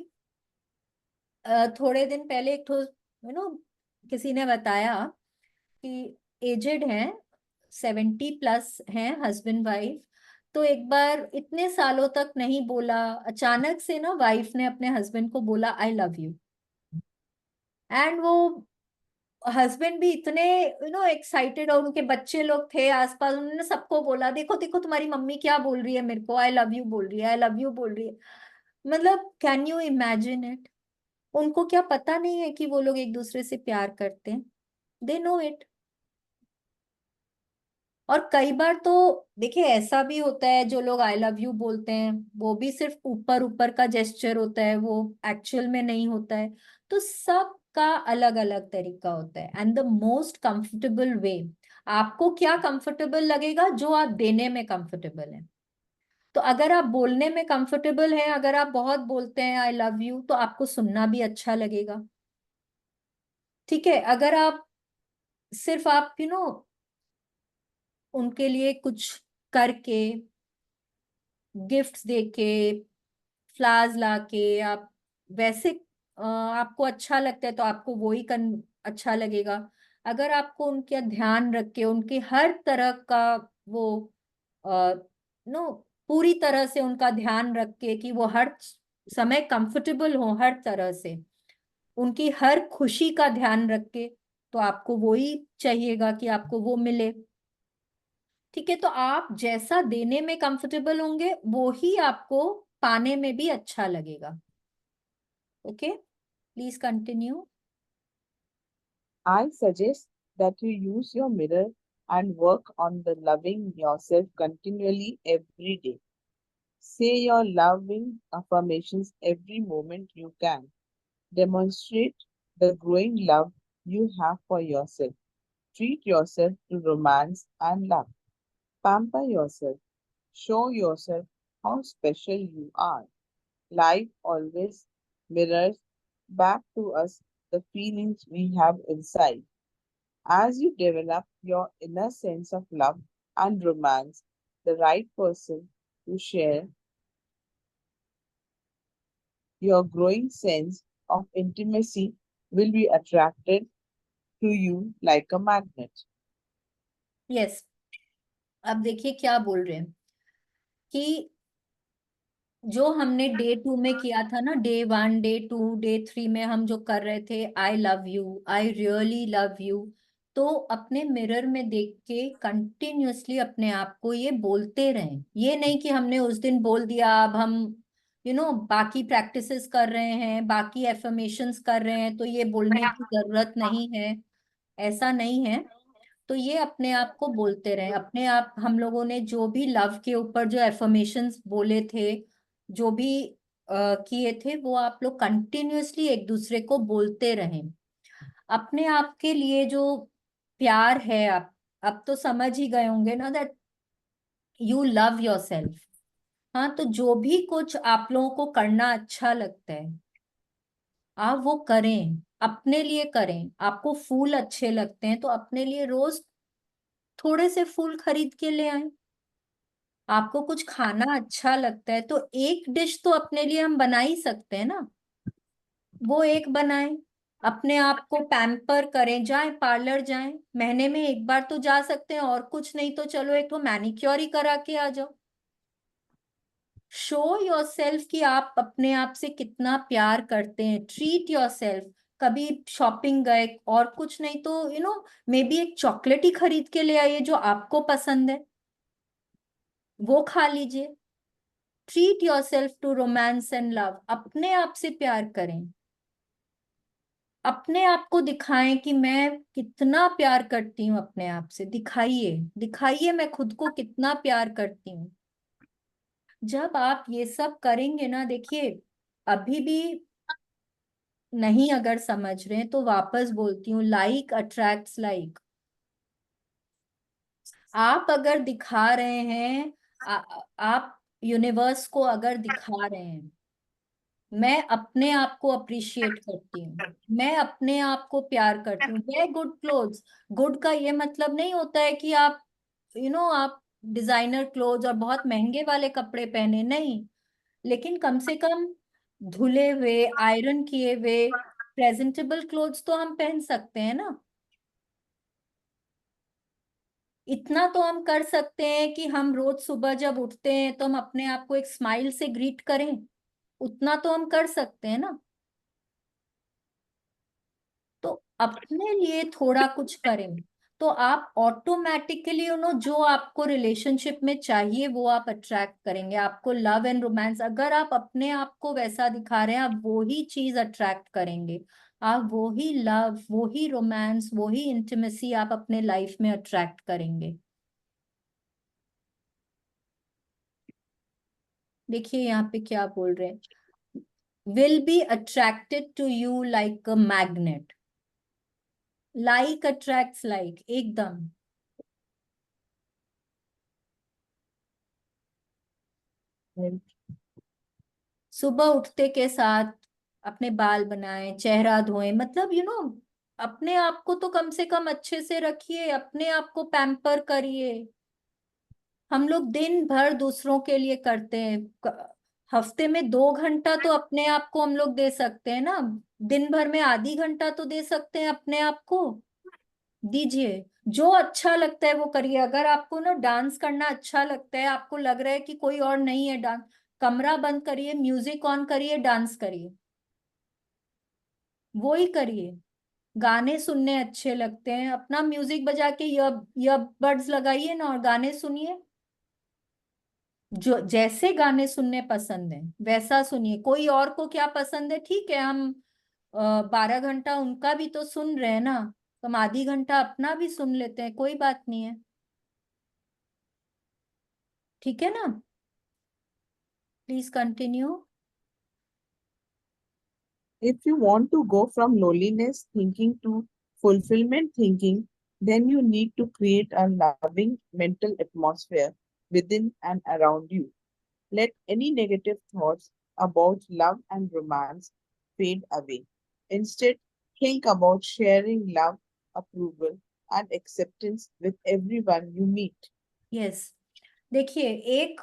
थोड़े दिन पहले एक तो किसी ने बताया कि एजेड हैं, 70+ हैं हस्बैंड वाइफ, तो एक बार इतने सालों तक नहीं बोला, अचानक से ना वाइफ ने अपने हस्बैंड को बोला आई लव यू, एंड वो हस्बैंड भी इतने एक्साइटेड, और उनके बच्चे लोग थे आसपास, उन्होंने सबको बोला देखो देखो तुम्हारी मम्मी क्या बोल रही है, मेरे को आई लव यू बोल रही है, आई लव यू बोल रही है। मतलब कैन यू इमेजिन इट? उनको क्या पता नहीं है कि वो लोग एक दूसरे से प्यार करते हैं? They know it. और कई बार तो देखिए ऐसा भी होता है, जो लोग आई लव यू बोलते हैं वो भी सिर्फ ऊपर ऊपर का जेस्चर होता है, वो एक्चुअल में नहीं होता है। तो सबका अलग अलग तरीका होता है, एंड द मोस्ट कंफर्टेबल वे, आपको क्या कंफर्टेबल लगेगा, जो आप देने में कंफर्टेबल है। तो अगर आप बोलने में कंफर्टेबल हैं, अगर आप बहुत बोलते हैं आई लव यू, तो आपको सुनना भी अच्छा लगेगा। ठीक है, अगर आप सिर्फ आप उनके लिए कुछ करके, गिफ्ट्स देके, फ्लावर्स लाके, आप वैसे आपको अच्छा लगता है तो आपको वो ही अच्छा लगेगा। अगर आपको उनका ध्यान रख के, उनके हर तरह का वो आ, नो पूरी तरह से उनका ध्यान रख के कि वो हर समय कंफर्टेबल हो, हर तरह से उनकी हर खुशी का ध्यान रख के, तो आपको वो ही चाहिएगा कि आपको वो मिले। ठीक है, तो आप जैसा देने में कंफर्टेबल होंगे वो ही आपको पाने में भी अच्छा लगेगा। Okay, please continue. I suggest that you use your mirror and work on the loving yourself continually every day. Say your loving affirmations every moment you can. Demonstrate the growing love you have for yourself. Treat yourself to romance and love. Pamper yourself. Show yourself how special you are. Life always mirrors back to us the feelings we have inside. As you develop your inner sense of love and romance, the right person to share your growing sense of intimacy will be attracted to you like a magnet. Yes, अब देखिए क्या बोल रहे हैं कि जो हमने day 2 में किया था ना, डे 1, डे 2, डे 3 में हम जो कर रहे थे, आई love you, I really love you, तो अपने मिरर में देख के कंटिन्यूअसली अपने आप को ये बोलते रहें। ये नहीं कि हमने उस दिन बोल दिया, अब हम बाकी प्रैक्टिसेस कर रहे हैं, बाकी एफर्मेशंस कर रहे हैं, तो ये बोलने की जरूरत नहीं है, ऐसा नहीं है। तो ये अपने आप को बोलते रहे, अपने आप, हम लोगों ने जो भी लव के ऊपर जो एफर्मेशंस बोले थे, जो भी किए थे, वो आप लोग कंटिन्यूअसली एक दूसरे को बोलते रहें। अपने आप के लिए जो प्यार है, आप अब तो समझ ही गए होंगे ना that you love your self. हाँ, तो जो भी कुछ आप लोगों को करना अच्छा लगता है, आप वो करें, अपने लिए करें। आपको फूल अच्छे लगते हैं तो अपने लिए रोज थोड़े से फूल खरीद के ले आए। आपको कुछ खाना अच्छा लगता है तो एक डिश तो अपने लिए हम बना ही सकते हैं ना, वो एक बनाएं। अपने आप को पैम्पर करें, जाएं पार्लर जाएं, महीने में एक बार तो जा सकते हैं, और कुछ नहीं तो चलो एक तो मैनिक्योर ही करा के आ जाओ। शो योर सेल्फ कि आप अपने आप से कितना प्यार करते हैं। Treat your self. कभी शॉपिंग गए और कुछ नहीं तो मे बी एक चॉकलेट ही खरीद के ले आइए जो आपको पसंद है, वो खा लीजिए। Treat your self to romance and love. अपने आप से प्यार करें, अपने आप को दिखाएं कि मैं कितना प्यार करती हूँ, अपने आप से दिखाइए, दिखाइए मैं खुद को कितना प्यार करती हूँ। जब आप ये सब करेंगे ना, देखिए, अभी भी नहीं अगर समझ रहे हैं तो वापस बोलती हूँ, लाइक अट्रैक्ट्स लाइक। आप अगर दिखा रहे हैं, आप यूनिवर्स को अगर दिखा रहे हैं, मैं अपने आप को अप्रिशिएट करती हूँ, मैं अपने आप को प्यार करती हूँ, वेयर गुड क्लोथ्स। गुड का ये मतलब नहीं होता है कि आप आप डिजाइनर क्लोथ्स और बहुत महंगे वाले कपड़े पहने, नहीं। लेकिन कम से कम धुले हुए, आयरन किए हुए, प्रेजेंटेबल क्लोथ्स तो हम पहन सकते हैं ना। इतना तो हम कर सकते हैं कि हम रोज सुबह जब उठते हैं तो हम अपने आप को एक स्माइल से ग्रीट करें। उतना तो हम कर सकते हैं ना। तो अपने लिए थोड़ा कुछ करें, तो आप ऑटोमेटिकली जो आपको रिलेशनशिप में चाहिए वो आप अट्रैक्ट करेंगे। आपको लव एंड रोमांस, अगर आप अपने आप को वैसा दिखा रहे हैं, आप वो ही चीज अट्रैक्ट करेंगे। आप वो ही लव, वो ही रोमांस, वो ही इंटीमेसी आप अपने लाइफ में अट्रैक्ट करेंगे। देखिए यहाँ पे क्या बोल रहे हैं, will be attracted to you like a magnet. Like attracts like, एकदम। Well, सुबह उठते के साथ अपने बाल बनाएं, चेहरा धोएं, मतलब अपने आप को तो कम से कम अच्छे से रखिए, अपने आप को पैम्पर करिए। हम लोग दिन भर दूसरों के लिए करते हैं। हफ्ते में 2 घंटा तो अपने आप को हम लोग दे सकते हैं ना। दिन भर में आधी घंटा तो दे सकते हैं अपने आप को। दीजिए। जो अच्छा लगता है वो करिए। अगर आपको ना डांस करना अच्छा लगता है, आपको लग रहा है कि कोई और नहीं है डांस, कमरा बंद करिए, म्यूजिक ऑन करिए, डांस करिए, वो ही करिए। गाने सुनने अच्छे लगते हैं, अपना म्यूजिक बजा के ईयरबड्स लगाइए ना और गाने सुनिए। जो जैसे गाने सुनने पसंद है वैसा सुनिए। कोई और को क्या पसंद है, ठीक है, हम 12 घंटा उनका भी तो सुन रहे हैं ना, तो हम आधी घंटा अपना भी सुन लेते हैं, कोई बात नहीं है। ठीक है ना। Please continue. if you want to go from loneliness thinking to fulfillment thinking, then you need to create a loving mental atmosphere within and around you. Let any negative thoughts about love and romance fade away. Instead, think about sharing love, approval, and acceptance with everyone you meet. Yes. देखिए, एक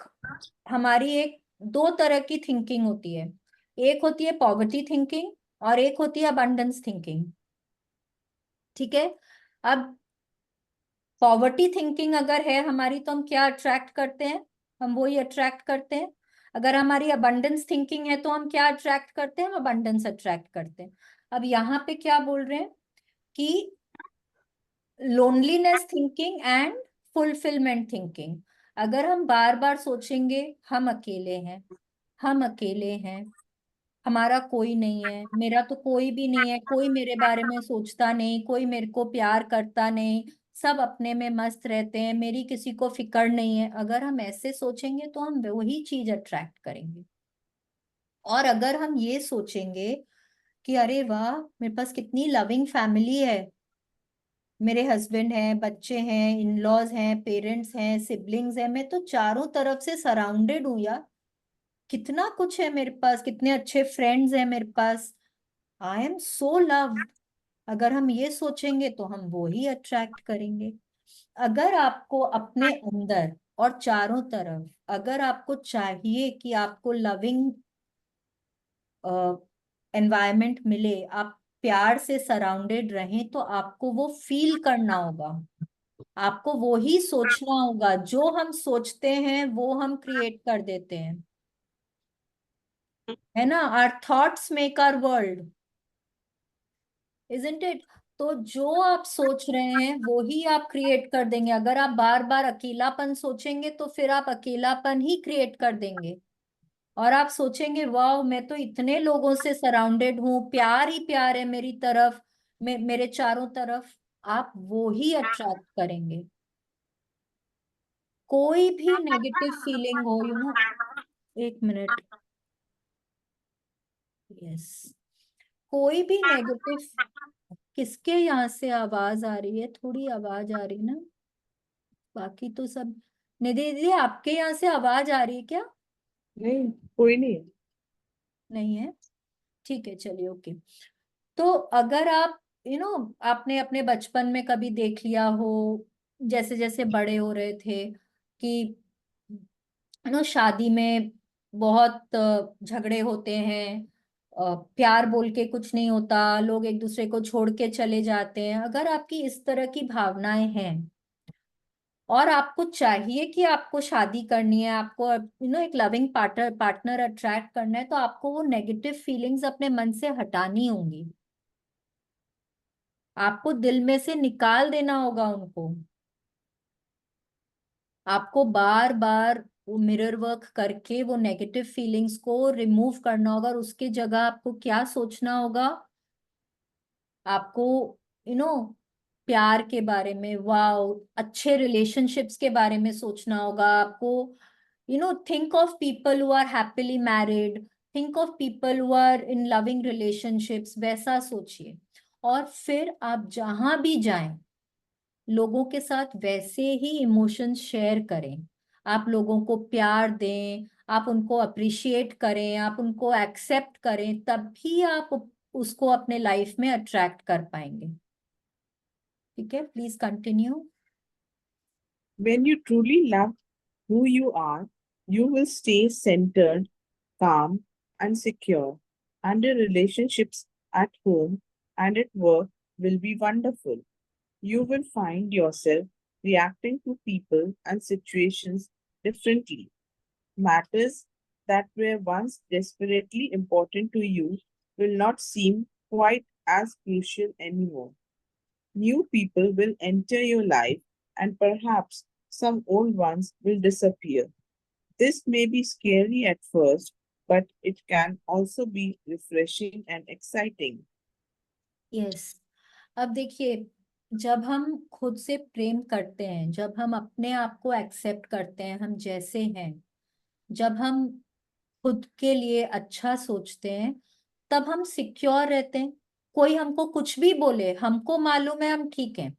हमारी एक दो तरह की thinking होती है। एक होती है पॉवर्टी थिंकिंग और एक होती है अबंडेंस थिंकिंग। ठीक है। अब पॉवर्टी थिंकिंग अगर है हमारी, तो हम क्या अट्रैक्ट करते हैं, हम वही अट्रैक्ट करते हैं। अगर हमारी अबंडेंस थिंकिंग है तो हम क्या अट्रैक्ट करते हैं, हम अबंडेंस अट्रैक्ट करते हैं। अब यहाँ पे क्या बोल रहे हैं कि loneliness thinking and fulfilment thinking. अगर हम बार बार सोचेंगे हम अकेले हैं, हम अकेले हैं, हमारा कोई नहीं है, मेरा तो कोई भी नहीं है, कोई मेरे बारे में सोचता नहीं, कोई मेरे को प्यार करता नहीं, सब अपने में मस्त रहते हैं, मेरी किसी को फिक्र नहीं है, अगर हम ऐसे सोचेंगे तो हम वही चीज अट्रैक्ट करेंगे। और अगर हम ये सोचेंगे कि अरे वाह, मेरे पास कितनी लविंग फैमिली है, मेरे हस्बैंड हैं, बच्चे हैं, इन लॉज हैं, पेरेंट्स हैं, सिबलिंग्स हैं, मैं तो चारों तरफ से सराउंडेड हूँ यार, कितना कुछ है मेरे पास, कितने अच्छे फ्रेंड्स हैं मेरे पास, आई एम सो लव्ड। अगर हम ये सोचेंगे तो हम वो ही अट्रैक्ट करेंगे। अगर आपको अपने अंदर और चारों तरफ, अगर आपको चाहिए कि आपको लविंग एनवायरनमेंट मिले, आप प्यार से सराउंडेड रहें, तो आपको वो फील करना होगा, आपको वो ही सोचना होगा। जो हम सोचते हैं वो हम क्रिएट कर देते हैं, है ना। Our thoughts make our world, isn't it. तो जो आप सोच रहे हैं वो ही आप क्रिएट कर देंगे। अगर आप बार बार अकेलापन सोचेंगे तो फिर आप अकेलापन ही क्रिएट कर देंगे। और आप सोचेंगे वाह, मैं तो इतने लोगों से सराउंडेड हूँ, प्यार ही प्यार है मेरी तरफ, मेरे चारों तरफ, आप वो ही अट्रैक्ट करेंगे। कोई भी नेगेटिव फीलिंग हो, एक मिनट। यस। कोई भी नेगेटिव, किसके यहाँ से आवाज आ रही है, थोड़ी आवाज आ रही ना। बाकी तो सब। निधि दीदी, आपके यहाँ से आवाज आ रही है क्या? नहीं, कोई नहीं है। नहीं है? ठीक है, चलिए, ओके। तो अगर आप आपने अपने बचपन में कभी देख लिया हो, जैसे जैसे बड़े हो रहे थे, कि शादी में बहुत झगड़े होते हैं, प्यार बोल के कुछ नहीं होता, लोग एक दूसरे को छोड़ के चले जाते हैं। अगर आपकी इस तरह की भावनाएं हैं और आपको चाहिए कि आपको शादी करनी है, आपको एक लविंग पार्टनर पार्टनर अट्रैक्ट करना है, तो आपको वो नेगेटिव फीलिंग्स अपने मन से हटानी होंगी। आपको दिल में से निकाल देना होगा उनको। आपको बार बार वो मिरर वर्क करके वो नेगेटिव फीलिंग्स को रिमूव करना होगा, और उसके जगह आपको क्या सोचना होगा? आपको यू नो प्यार के बारे में, वाओ, अच्छे रिलेशनशिप्स के बारे में सोचना होगा आपको। Think of people who are happily married, think of people who are in loving relationships, वैसा सोचिए। और फिर आप जहां भी जाएं, लोगों के साथ वैसे ही इमोशंस शेयर करें। आप लोगों को प्यार दें, आप उनको अप्रिशिएट करें, आप उनको एक्सेप्ट करें, तभी आप उसको अपने लाइफ में अट्रैक्ट कर पाएंगे। ठीक है, please continue. When you truly love who you are, you will stay centered, calm, and secure. And your relationships at home and at work will be wonderful. You will find yourself reacting to people and situations differently. Matters that were once desperately important to you will not seem quite as crucial anymore. New people will enter your life, and perhaps some old ones will disappear. This may be scary at first, but it can also be refreshing and exciting. Yes. अब देखिए, जब हम खुद से प्रेम करते हैं, जब हम अपने आप को एक्सेप्ट करते हैं हम जैसे हैं, जब हम खुद के लिए अच्छा सोचते हैं, तब हम सिक्योर रहते हैं। कोई हमको कुछ भी बोले, हमको मालूम है हम ठीक हैं।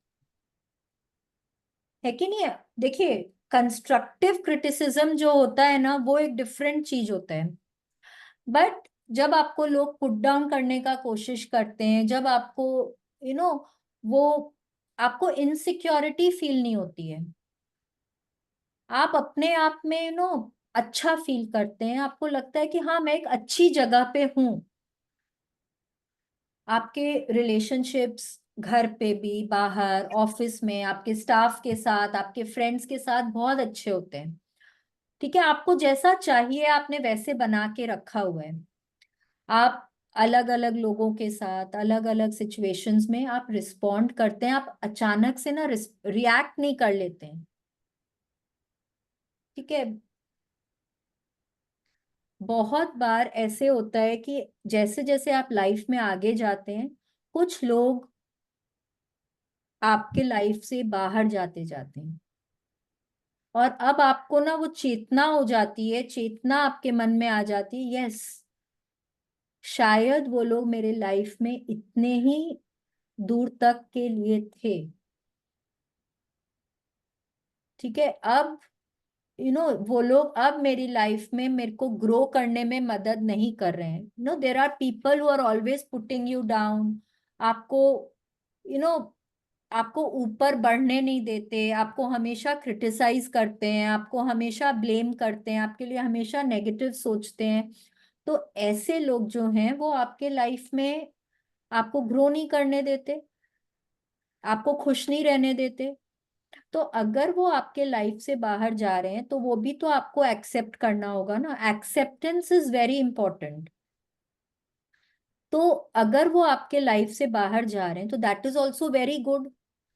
है कि नहीं है? देखिए, कंस्ट्रक्टिव क्रिटिसिज्म जो होता है ना, वो एक डिफरेंट चीज होता है। बट जब आपको लोग पुट डाउन करने का कोशिश करते हैं, जब आपको यू you नो वो आपको इनसिक्योरिटी फील नहीं होती है। आप अपने आप में अच्छा फील करते हैं, आपको लगता है कि हाँ, मैं एक अच्छी जगह पे हूँ। आपके रिलेशनशिप्स घर पे भी, बाहर ऑफिस में, आपके स्टाफ के साथ, आपके फ्रेंड्स के साथ बहुत अच्छे होते हैं। ठीक है, आपको जैसा चाहिए आपने वैसे बना के रखा हुआ है। आप अलग अलग लोगों के साथ अलग अलग सिचुएशंस में आप रिस्पॉन्ड करते हैं, आप अचानक से ना रिएक्ट नहीं कर लेते हैं। ठीक है। बहुत बार ऐसे होता है कि जैसे जैसे आप लाइफ में आगे जाते हैं, कुछ लोग आपके लाइफ से बाहर जाते जाते हैं, और अब आपको ना वो चेतना हो जाती है, चेतना आपके मन में आ जाती है, यस, शायद वो लोग मेरे लाइफ में इतने ही दूर तक के लिए थे। ठीक है, अब वो लोग अब मेरी लाइफ में मेरे को ग्रो करने में मदद नहीं कर रहे हैं। There are people who are always putting you down. आपको यू नो आपको ऊपर बढ़ने नहीं देते, आपको हमेशा क्रिटिसाइज करते हैं, आपको हमेशा ब्लेम करते हैं, आपके लिए हमेशा नेगेटिव सोचते हैं। तो ऐसे लोग जो हैं वो आपके लाइफ में आपको ग्रो नहीं करने देते, आपको खुश नहीं रहने देते। तो अगर वो आपके लाइफ से बाहर जा रहे हैं, तो वो भी तो आपको एक्सेप्ट करना होगा ना। Acceptance is very important. तो अगर वो आपके लाइफ से बाहर जा रहे हैं, तो that is also very good.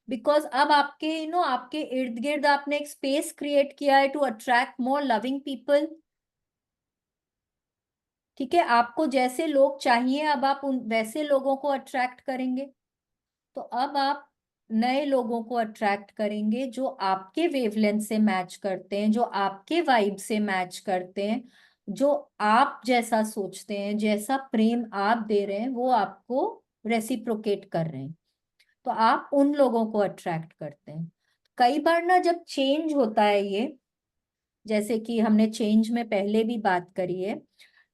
Because अब आपके आपके इर्द गिर्द आपने एक स्पेस क्रिएट किया है to attract more loving people. ठीक है, आपको जैसे लोग चाहिए, अब आप उन वैसे लोगों को अट्रैक्ट करेंगे। तो अब आप नए लोगों को अट्रैक्ट करेंगे जो आपके वेवलेंथ से मैच करते हैं, जो आपके वाइब से मैच करते हैं, जो आप जैसा सोचते हैं, जैसा प्रेम आप दे रहे हैं वो आपको रेसिप्रोकेट कर रहे हैं। तो आप उन लोगों को अट्रैक्ट करते हैं। कई बार ना जब चेंज होता है ये, जैसे कि हमने चेंज में पहले भी बात करी है,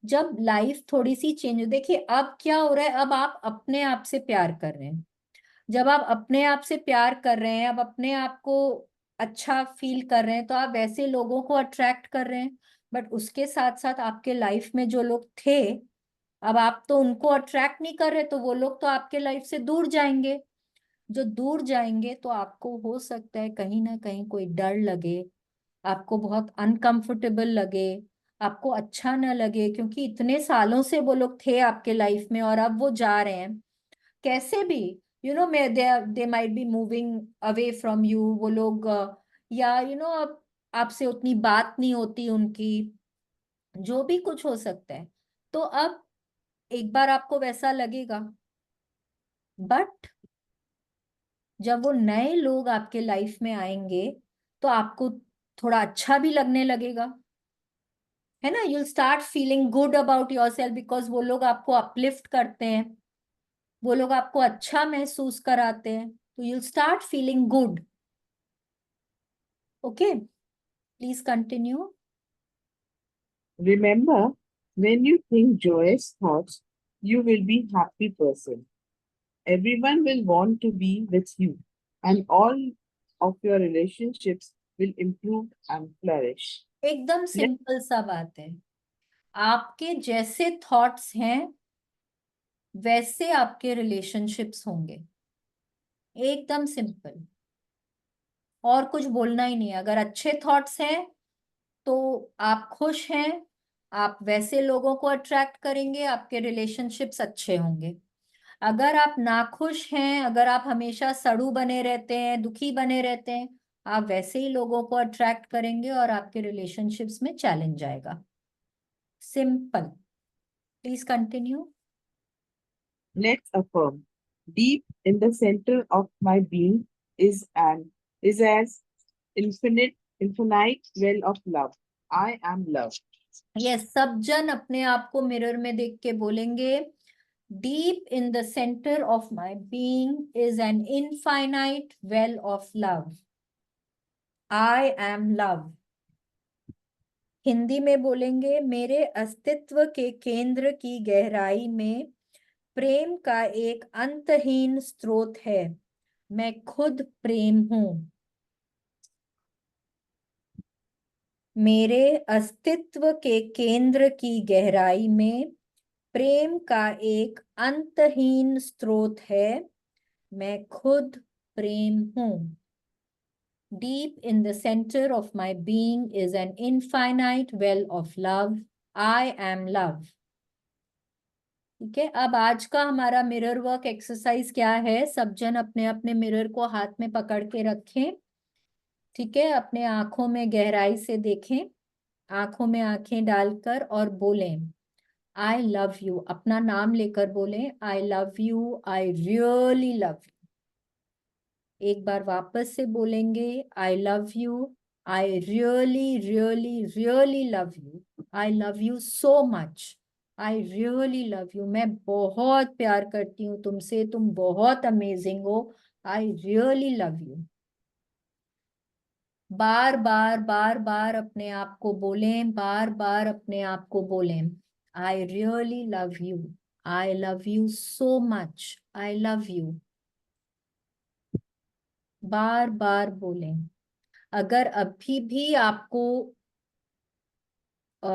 जब लाइफ थोड़ी सी चेंज हो, देखिए अब क्या हो रहा है, अब आप अपने आप से प्यार कर रहे हैं। जब आप अपने आप से प्यार कर रहे हैं, अब अपने आप को अच्छा फील कर रहे हैं, तो आप वैसे लोगों को अट्रैक्ट कर रहे हैं। बट उसके साथ साथ आपके लाइफ में जो लोग थे, अब आप तो उनको अट्रैक्ट नहीं कर रहे, तो वो लोग तो आपके लाइफ से दूर जाएंगे। जो दूर जाएंगे तो आपको हो सकता है कहीं ना कहीं कोई डर लगे, आपको बहुत अनकंफर्टेबल लगे, आपको अच्छा ना लगे, क्योंकि इतने सालों से वो लोग थे आपके लाइफ में और अब वो जा रहे हैं। कैसे भी, may they might be moving away from you, वो लोग या अब आपसे उतनी बात नहीं होती उनकी, जो भी कुछ हो सकता है। तो अब एक बार आपको वैसा लगेगा, बट जब वो नए लोग आपके लाइफ में आएंगे तो आपको थोड़ा अच्छा भी लगने लगेगा, है ना। You'll start feeling good about your self, because वो लोग आपको अपलिफ्ट करते हैं, वो लोग आपको अच्छा महसूस कराते हैं, तो you'll start feeling good. Okay, please continue. Remember, when you think joyous thoughts, you will be happy person. Everyone will want to be with you, and all of your relationships will improve and flourish. एकदम Let simple सा बात है, आपके जैसे thoughts हैं वैसे आपके relationships होंगे। एकदम सिंपल, और कुछ बोलना ही नहीं है। अगर अच्छे थॉट्स हैं तो आप खुश हैं, आप वैसे लोगों को अट्रैक्ट करेंगे, आपके रिलेशनशिप्स अच्छे होंगे। अगर आप नाखुश हैं, अगर आप हमेशा सड़ू बने रहते हैं, दुखी बने रहते हैं, आप वैसे ही लोगों को अट्रैक्ट करेंगे और आपके रिलेशनशिप्स में चैलेंज आएगा। Simple. Please continue. let's affirm. Deep in the center of my being is as infinite well of love. I am love. ये सब जन अपने आप को मिरर में देख के बोलेंगे, deep in the centre of my being is an infinite well of love. I am love. Hindi में बोलेंगे, मेरे अस्तित्व के केंद्र की गहराई में प्रेम का एक अंतहीन स्रोत है, मैं खुद प्रेम हूं। मेरे अस्तित्व के केंद्र की गहराई में प्रेम का एक अंतहीन स्रोत है, मैं खुद प्रेम हूं। Deep in the center of my being is an infinite well of love. I am love. ठीक है, अब आज का हमारा मिरर वर्क एक्सरसाइज क्या है, सब जन अपने अपने मिरर को हाथ में पकड़ के रखें। ठीक है, अपने आंखों में गहराई से देखें, आंखों में आंखें डालकर और बोलें, आई लव यू। अपना नाम लेकर बोलें, आई love you, I really love you. एक बार वापस से बोलेंगे, आई love you, I really really really love you, I love you so much, I really love you. मैं बहुत प्यार करती हूँ तुमसे, तुम बहुत अमेजिंग हो, आई रियली लव यू। बार बार बार बार अपने आप को बोलें, बार बार अपने आप को बोलें, I really love you, I love you so much, I love you. बार बार बोलें। अगर अभी भी आपको अ,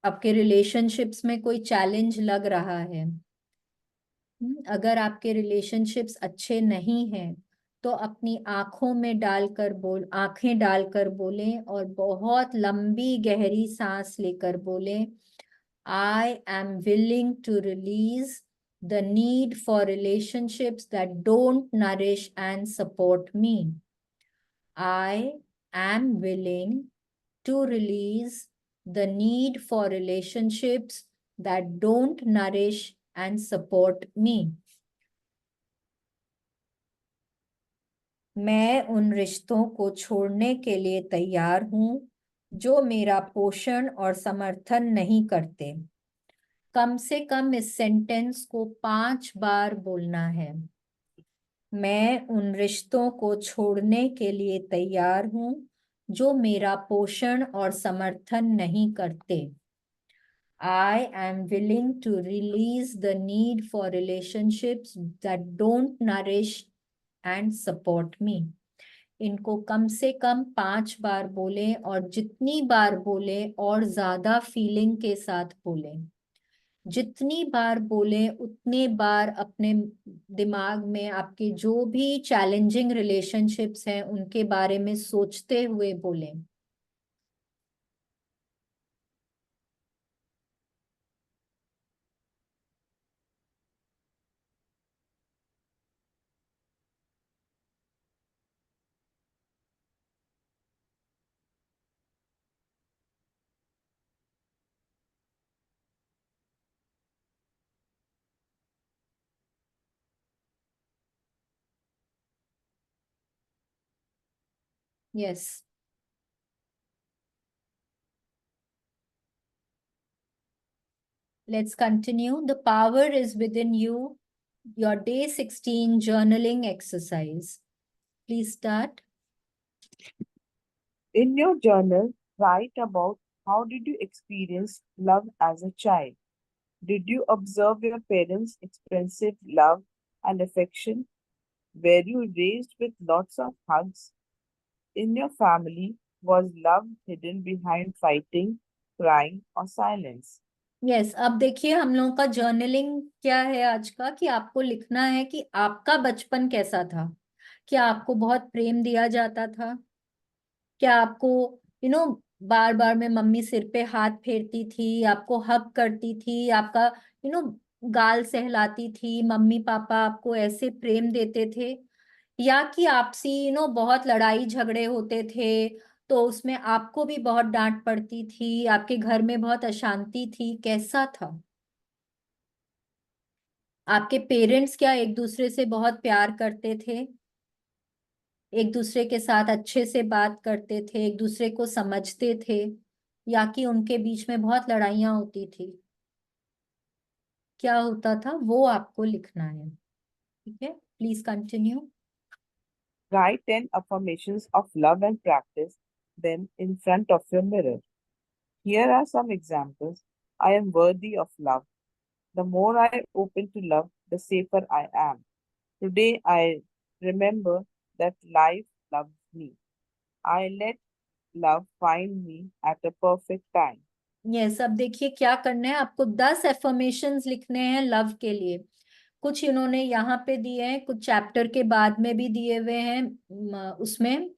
आपके रिलेशनशिप्स में कोई चैलेंज लग रहा है, अगर आपके रिलेशनशिप्स अच्छे नहीं हैं, तो अपनी आंखों में डालकर आंखें डालकर बोलें और बहुत लंबी गहरी सांस लेकर बोलें, I am willing to release the need for relationships that don't nourish and support me. I am willing to release the need for relationships that don't nourish and support me. मैं उन रिश्तों को छोड़ने के लिए तैयार हूं जो मेरा पोषण और समर्थन नहीं करते। कम से कम इस सेंटेंस को 5 बार बोलना है। मैं उन रिश्तों को छोड़ने के लिए तैयार हूं जो मेरा पोषण और समर्थन नहीं करते। I am willing to release the need for relationships that don't nourish and support me. इनको कम से कम 5 बार बोलें और जितनी बार बोलें और ज्यादा फीलिंग के साथ बोलें। जितनी बार बोलें उतने बार अपने दिमाग में आपके जो भी चैलेंजिंग रिलेशनशिप्स हैं उनके बारे में सोचते हुए बोलें। Yes, let's continue. The power is within you. Your day 16 journaling exercise. Please start. In your journal, write about how did you experience love as a child. Did you observe your parents' expressive love and affection? Were you raised with lots of hugs? In your family, was love hidden behind fighting, crying, or silence? Yes, अब देखिए हम लोगों का journaling क्या है आज का, कि आपको लिखना है कि आपका बचपन कैसा था। क्या आपको बहुत प्रेम दिया जाता था? क्या आपको बार बार में मम्मी सिर पे हाथ फेरती थी, आपको हग करती थी, आपका यू नो गाल सहलाती थी, मम्मी पापा आपको ऐसे प्रेम देते थे? या कि आपसी बहुत लड़ाई झगड़े होते थे, तो उसमें आपको भी बहुत डांट पड़ती थी, आपके घर में बहुत अशांति थी? कैसा था? आपके पेरेंट्स क्या एक दूसरे से बहुत प्यार करते थे, एक दूसरे के साथ अच्छे से बात करते थे, एक दूसरे को समझते थे, या कि उनके बीच में बहुत लड़ाइयाँ होती थी? क्या होता था वो आपको लिखना है। ठीक है, please continue. Write 10 affirmations of love and practice them in front of your mirror. Here are some examples. I am worthy of love. The more I open to love, the safer I am. Today I remember that life loves me. I let love find me at a perfect time. Yes, अब देखिए क्या करना है आपको। 10 affirmations लिखने हैं love के लिए। कुछ इन्होंने यहाँ पे दिए हैं, कुछ चैप्टर के बाद में भी दिए हुए हैं, उसमें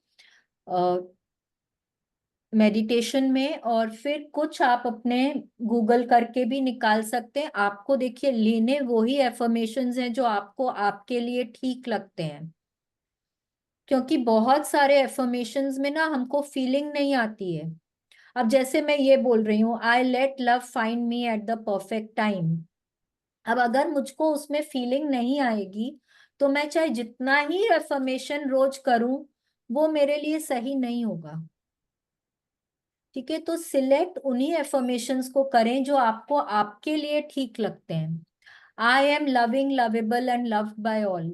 मेडिटेशन में, और फिर कुछ आप अपने गूगल करके भी निकाल सकते हैं। आपको देखिए लेने वही एफर्मेशंस हैं जो आपको आपके लिए ठीक लगते हैं, क्योंकि बहुत सारे एफर्मेशंस में ना हमको फीलिंग नहीं आती है। अब जैसे मैं ये बोल रही हूँ, I let love find me at the perfect time. अब अगर मुझको उसमें फीलिंग नहीं आएगी, तो मैं चाहे जितना ही एफर्मेशन रोज करूं, वो मेरे लिए सही नहीं होगा। ठीक है, तो सिलेक्ट उन्हीं एफर्मेशंस को करें जो आपको आपके लिए ठीक लगते हैं। I am loving, lovable and loved by all.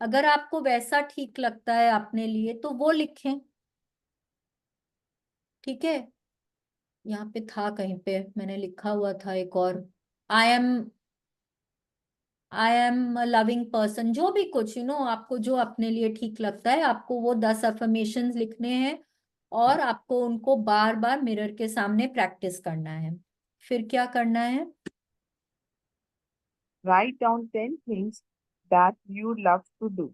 अगर आपको वैसा ठीक लगता है अपने लिए तो वो लिखें। ठीक है, यहाँ पे था कहीं पे मैंने लिखा हुआ था एक और, I am I am loving person, जो भी कुछ आपको जो अपने लिए ठीक लगता है, आपको वो 10 अफर्मेशंस लिखने हैं और आपको उनको बार बार मिरर के सामने प्रैक्टिस करना है। फिर क्या करना है? Write down 10 things that you love to do.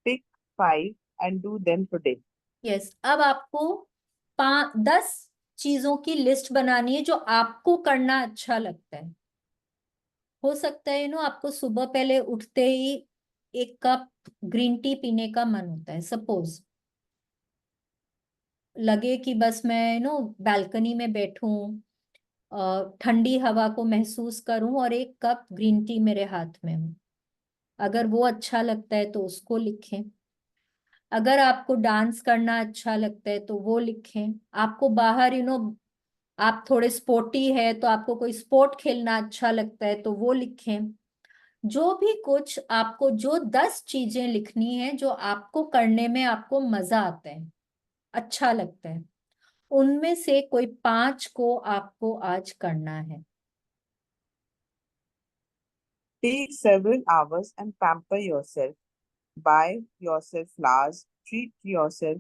Pick 5 and do them today. Yes, अब आपको 10 चीजों की लिस्ट बनानी है जो आपको करना अच्छा लगता है। हो सकता है आपको सुबह पहले उठते ही 1 कप ग्रीन टी पीने का मन होता है, सपोज। लगे कि बस मैं बालकनी में बैठूं, ठंडी हवा को महसूस करूं और 1 कप ग्रीन टी मेरे हाथ में हो। अगर वो अच्छा लगता है तो उसको लिखें। अगर आपको डांस करना अच्छा लगता है तो वो लिखें। आपको बाहर आप थोड़े स्पोर्टी है तो आपको कोई स्पोर्ट खेलना अच्छा लगता है तो वो लिखें। जो भी कुछ आपको, जो 10 चीजें लिखनी है जो आपको करने में आपको मजा आता है, अच्छा लगता है, उनमें से कोई 5 को आपको आज करना है। Take several hours and pamper yourself. Buy yourself flowers, treat yourself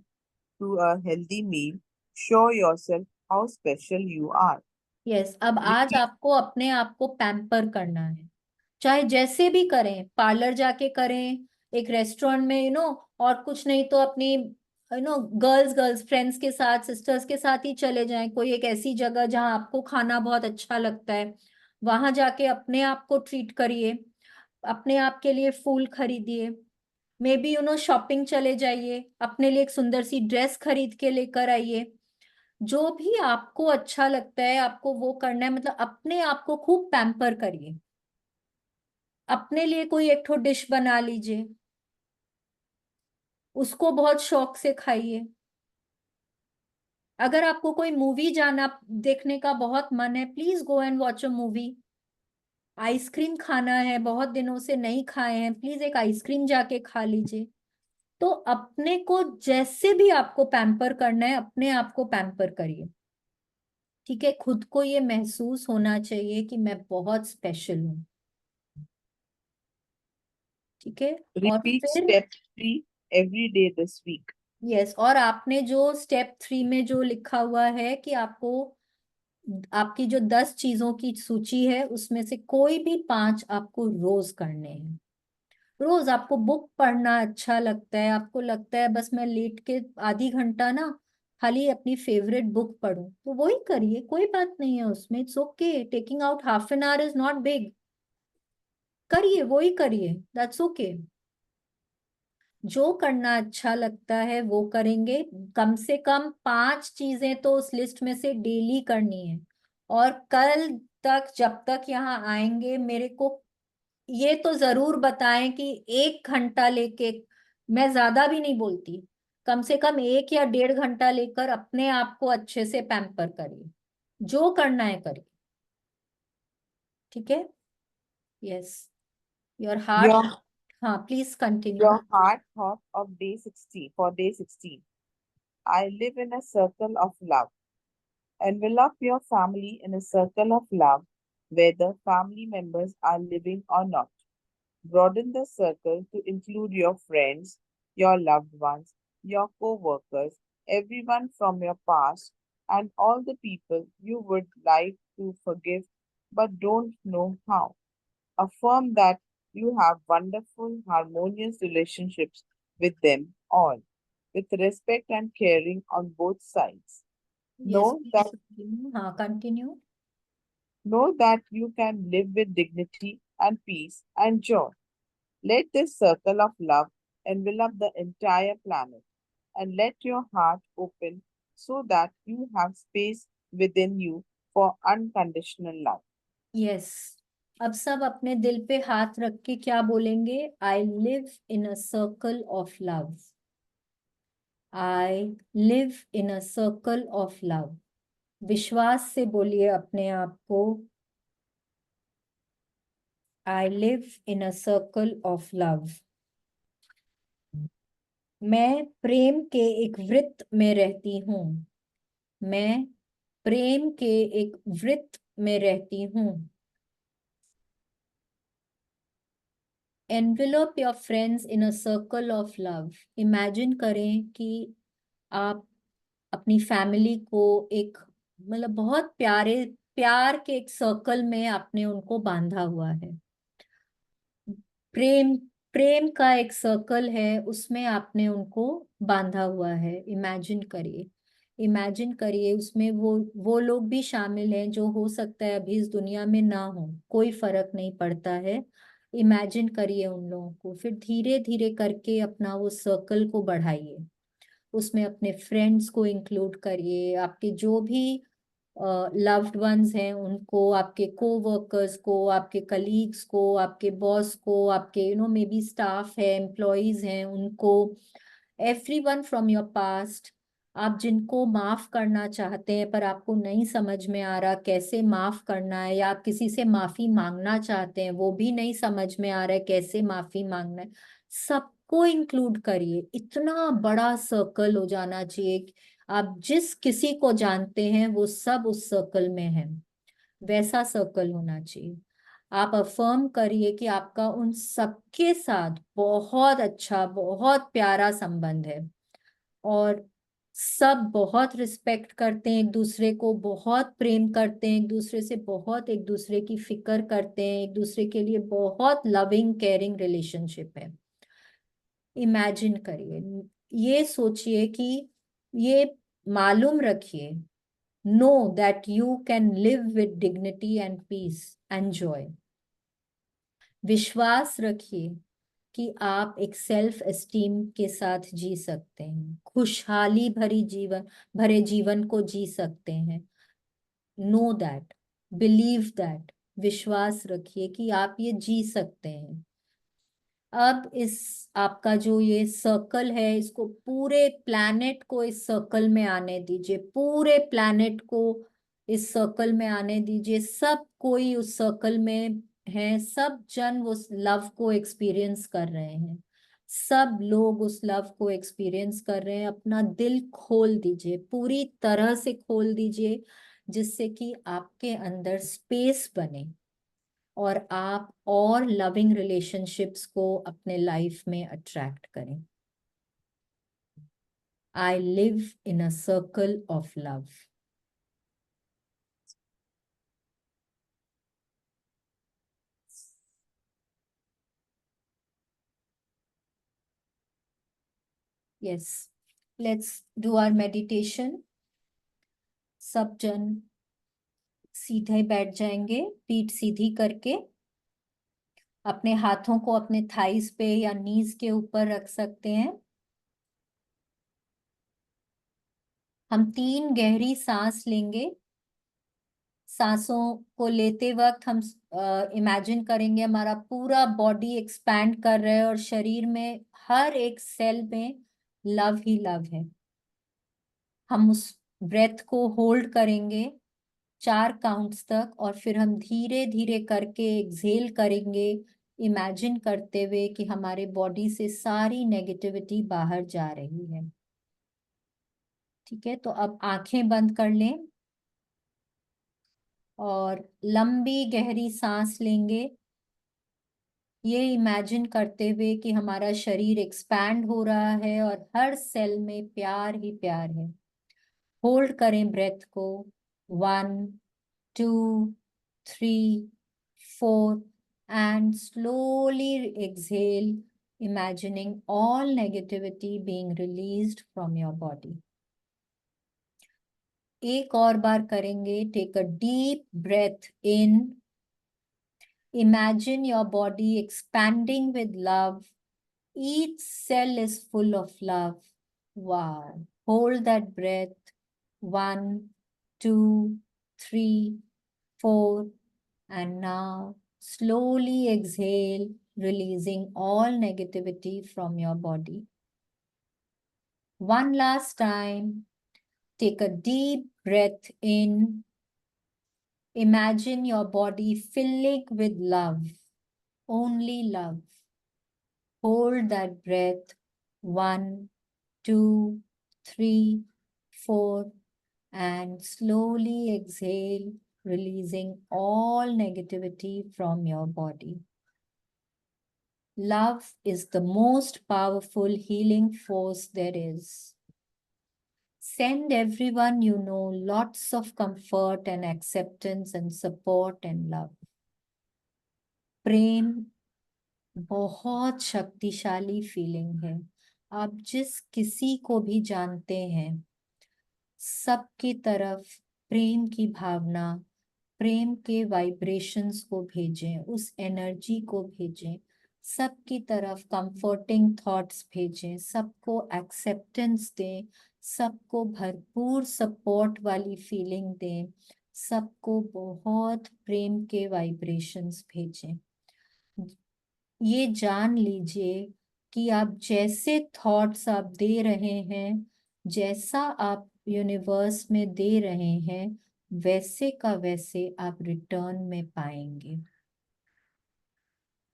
to a healthy meal, show yourself how special you are. Yes, अब आज Repeat. आपको अपने आप को पैम्पर करना है, चाहे जैसे भी करें, पार्लर जाके करें, एक रेस्टोरेंट में, और कुछ नहीं तो अपनी गर्ल्स गर्ल्स फ्रेंड्स के साथ, सिस्टर्स के साथ ही चले जाएं कोई एक ऐसी जगह जहां आपको खाना बहुत अच्छा लगता है, वहां जाके अपने आप को ट्रीट करिए, अपने आप के लिए फूल खरीदिए, मे बी शॉपिंग चले जाइए, अपने लिए एक सुंदर सी ड्रेस खरीद के लेकर आइए। जो भी आपको अच्छा लगता है आपको वो करना है, मतलब अपने आप को खूब पैम्पर करिए, अपने लिए कोई एक ठो डिश बना लीजिए, उसको बहुत शौक से खाइए। अगर आपको कोई मूवी जाना देखने का बहुत मन है, please go and watch a movie. Ice cream खाना है, बहुत दिनों से नहीं खाए हैं, प्लीज एक आइसक्रीम जाके खा लीजिए। तो अपने को जैसे भी आपको पैम्पर करना है, अपने आप को पैम्पर करिए, ठीक है। खुद को ये महसूस होना चाहिए कि मैं बहुत स्पेशल हूँ, ठीक है। और Repeat फिर step 3 every day this week. Yes, और आपने जो स्टेप 3 में जो लिखा हुआ है कि आपको, आपकी जो 10 चीजों की सूची है उसमें से कोई भी 5 आपको रोज करने हैं। रोज आपको बुक पढ़ना अच्छा लगता है, आपको लगता है बस मैं लेट के आधी घंटा ना खाली अपनी फेवरेट बुक पढूं, तो वही करिए, कोई बात नहीं है उसमें, it's okay, taking out half an hour is not big, करिए, वही करिए, दैट्स ओके। जो करना अच्छा लगता है वो करेंगे, कम से कम 5 चीजें तो उस लिस्ट में से डेली करनी है। और कल तक जब तक यहाँ आएंगे मेरे को ये तो जरूर बताएं कि 1 घंटा लेके, मैं ज्यादा भी नहीं बोलती, कम से कम 1 या 1.5 घंटा लेकर अपने आप को अच्छे से पैम्पर करिए, जो करना है करिए, ठीक है। Yes, your heart. Your, हाँ, please continue. your heart thought of day 16 for day 16. I live in a circle of love. Envelop your family in a circle of love, whether family members are living or not. Broaden the circle to include your friends, your loved ones, your co workers, everyone from your past, and all the people you would like to forgive but don't know how. Affirm that you have wonderful, harmonious relationships with them all, with respect and caring on both sides. Yes, Know please that continue, हाँ continue. know that you can live with dignity and peace and joy. Let this circle of love envelop the entire planet and let your heart open so that you have space within you for unconditional love. Yes, अब सब अपने दिल पे हाथ रख के क्या बोलेंगे? आई live in a circle of love, I live in a circle of love. विश्वास से बोलिए अपने आप को, आई live in a circle of love. मैं प्रेम के एक वृत्त में रहती हूँ, मैं प्रेम के एक वृत्त में रहती हूँ। Envelope your friends in a circle of love. Imagine करें कि आप अपनी फैमिली को एक, मतलब बहुत प्यारे, प्यार के एक सर्कल में आपने उनको बांधा हुआ है। प्रेम, प्रेम का एक सर्कल है, उसमें आपने उनको बांधा हुआ है। इमेजिन करिए, इमेजिन करिए उसमें वो लोग भी शामिल हैं जो हो सकता है अभी इस दुनिया में ना हो, कोई फर्क नहीं पड़ता है। इमेजिन करिए उन लोगों को, फिर धीरे धीरे करके अपना वो सर्कल को बढ़ाइए, उसमें अपने फ्रेंड्स को इंक्लूड करिए, आपके जो भी लव्ड वंस हैं उनको, आपके को वर्कर्स को, आपके कलीग्स को, आपके बॉस को, आपके मे बी स्टाफ है, एम्प्लॉयज हैं उनको, एवरीवन फ्रॉम योर पास्ट, आप जिनको माफ करना चाहते हैं पर आपको नहीं समझ में आ रहा कैसे माफ करना है, या आप किसी से माफी मांगना चाहते हैं वो भी नहीं समझ में आ रहा है कैसे माफी मांगना है, सबको इंक्लूड करिए। इतना बड़ा सर्कल हो जाना चाहिए कि आप जिस किसी को जानते हैं वो सब उस सर्कल में है, वैसा सर्कल होना चाहिए। आप अफर्म करिए कि आपका उन सबके साथ बहुत अच्छा बहुत प्यारा संबंध है, और सब बहुत रिस्पेक्ट करते हैं एक दूसरे को, बहुत प्रेम करते हैं एक दूसरे से, बहुत एक दूसरे की फिक्र करते हैं, एक दूसरे के लिए बहुत लविंग केयरिंग रिलेशनशिप है। इमेजिन करिए, ये सोचिए कि ये मालूम रखिए, know that you can live with dignity and peace and joy. विश्वास रखिए कि आप एक सेल्फ एस्टीम के साथ जी सकते हैं, खुशहाली भरे जीवन को जी सकते हैं। नो दैट, बिलीव दैट, विश्वास रखिए कि आप ये जी सकते हैं। अब इस आपका जो ये सर्कल है, इसको पूरे प्लैनेट को इस सर्कल में आने दीजिए, पूरे प्लैनेट को इस सर्कल में आने दीजिए। सब कोई उस सर्कल में है, सब जन उस लव को एक्सपीरियंस कर रहे हैं, सब लोग उस लव को एक्सपीरियंस कर रहे हैं। अपना दिल खोल दीजिए, पूरी तरह से खोल दीजिए, जिससे कि आपके अंदर स्पेस बने और आप और लविंग रिलेशनशिप्स को अपने लाइफ में अट्रैक्ट करें। I live in a circle of love. Yes, let's do our meditation. सब जन सीधे बैठ जाएंगे, पीठ सीधी करके। अपने हाथों को अपने थाइस पे या नीज के ऊपर रख सकते हैं। हम 3 गहरी सांस लेंगे। सांसों को लेते वक्त हम इमेजिन करेंगे हमारा पूरा बॉडी एक्सपैंड कर रहा है और शरीर में हर एक सेल में लव ही लव है। हम उस ब्रेथ को होल्ड करेंगे 4 काउंट्स तक, और फिर हम धीरे धीरे करके एक्सहेल करेंगे, इमेजिन करते हुए कि हमारे बॉडी से सारी नेगेटिविटी बाहर जा रही है। ठीक है, तो अब आंखें बंद कर लें और लंबी गहरी सांस लेंगे, ये इमेजिन करते हुए कि हमारा शरीर एक्सपैंड हो रहा है और हर सेल में प्यार ही प्यार है। होल्ड करें ब्रेथ को, 1 2 3 4, and slowly exhale, imagining all negativity being released from your body. एक और बार करेंगे। Take a deep breath in, imagine your body expanding with love. Each cell is full of love. Wow. Hold that breath. 1 2 3 4, and now slowly exhale, releasing all negativity from your body. One last time. Take a deep breath in. Imagine your body filling with love, only love. Hold that breath. 1 2 3 4, and slowly exhale, releasing all negativity from your body. Love is the most powerful healing force there is. Send everyone you know lots of comfort and acceptance and support and love. प्रेम बहुत शक्तिशाली feeling है। आप जिस किसी को भी जानते हैं, सबकी तरफ प्रेम की भावना, प्रेम के वाइब्रेशंस को भेजें, उस एनर्जी को भेजें, सबकी तरफ कंफर्टिंग थॉट्स भेजें, सबको एक्सेप्टेंस दें, सबको भरपूर सपोर्ट वाली फीलिंग दें, सबको बहुत प्रेम के वाइब्रेशंस भेजें। ये जान लीजिए कि आप जैसे थॉट्स आप दे रहे हैं, जैसा आप यूनिवर्स में दे रहे हैं वैसे का वैसे आप रिटर्न में पाएंगे।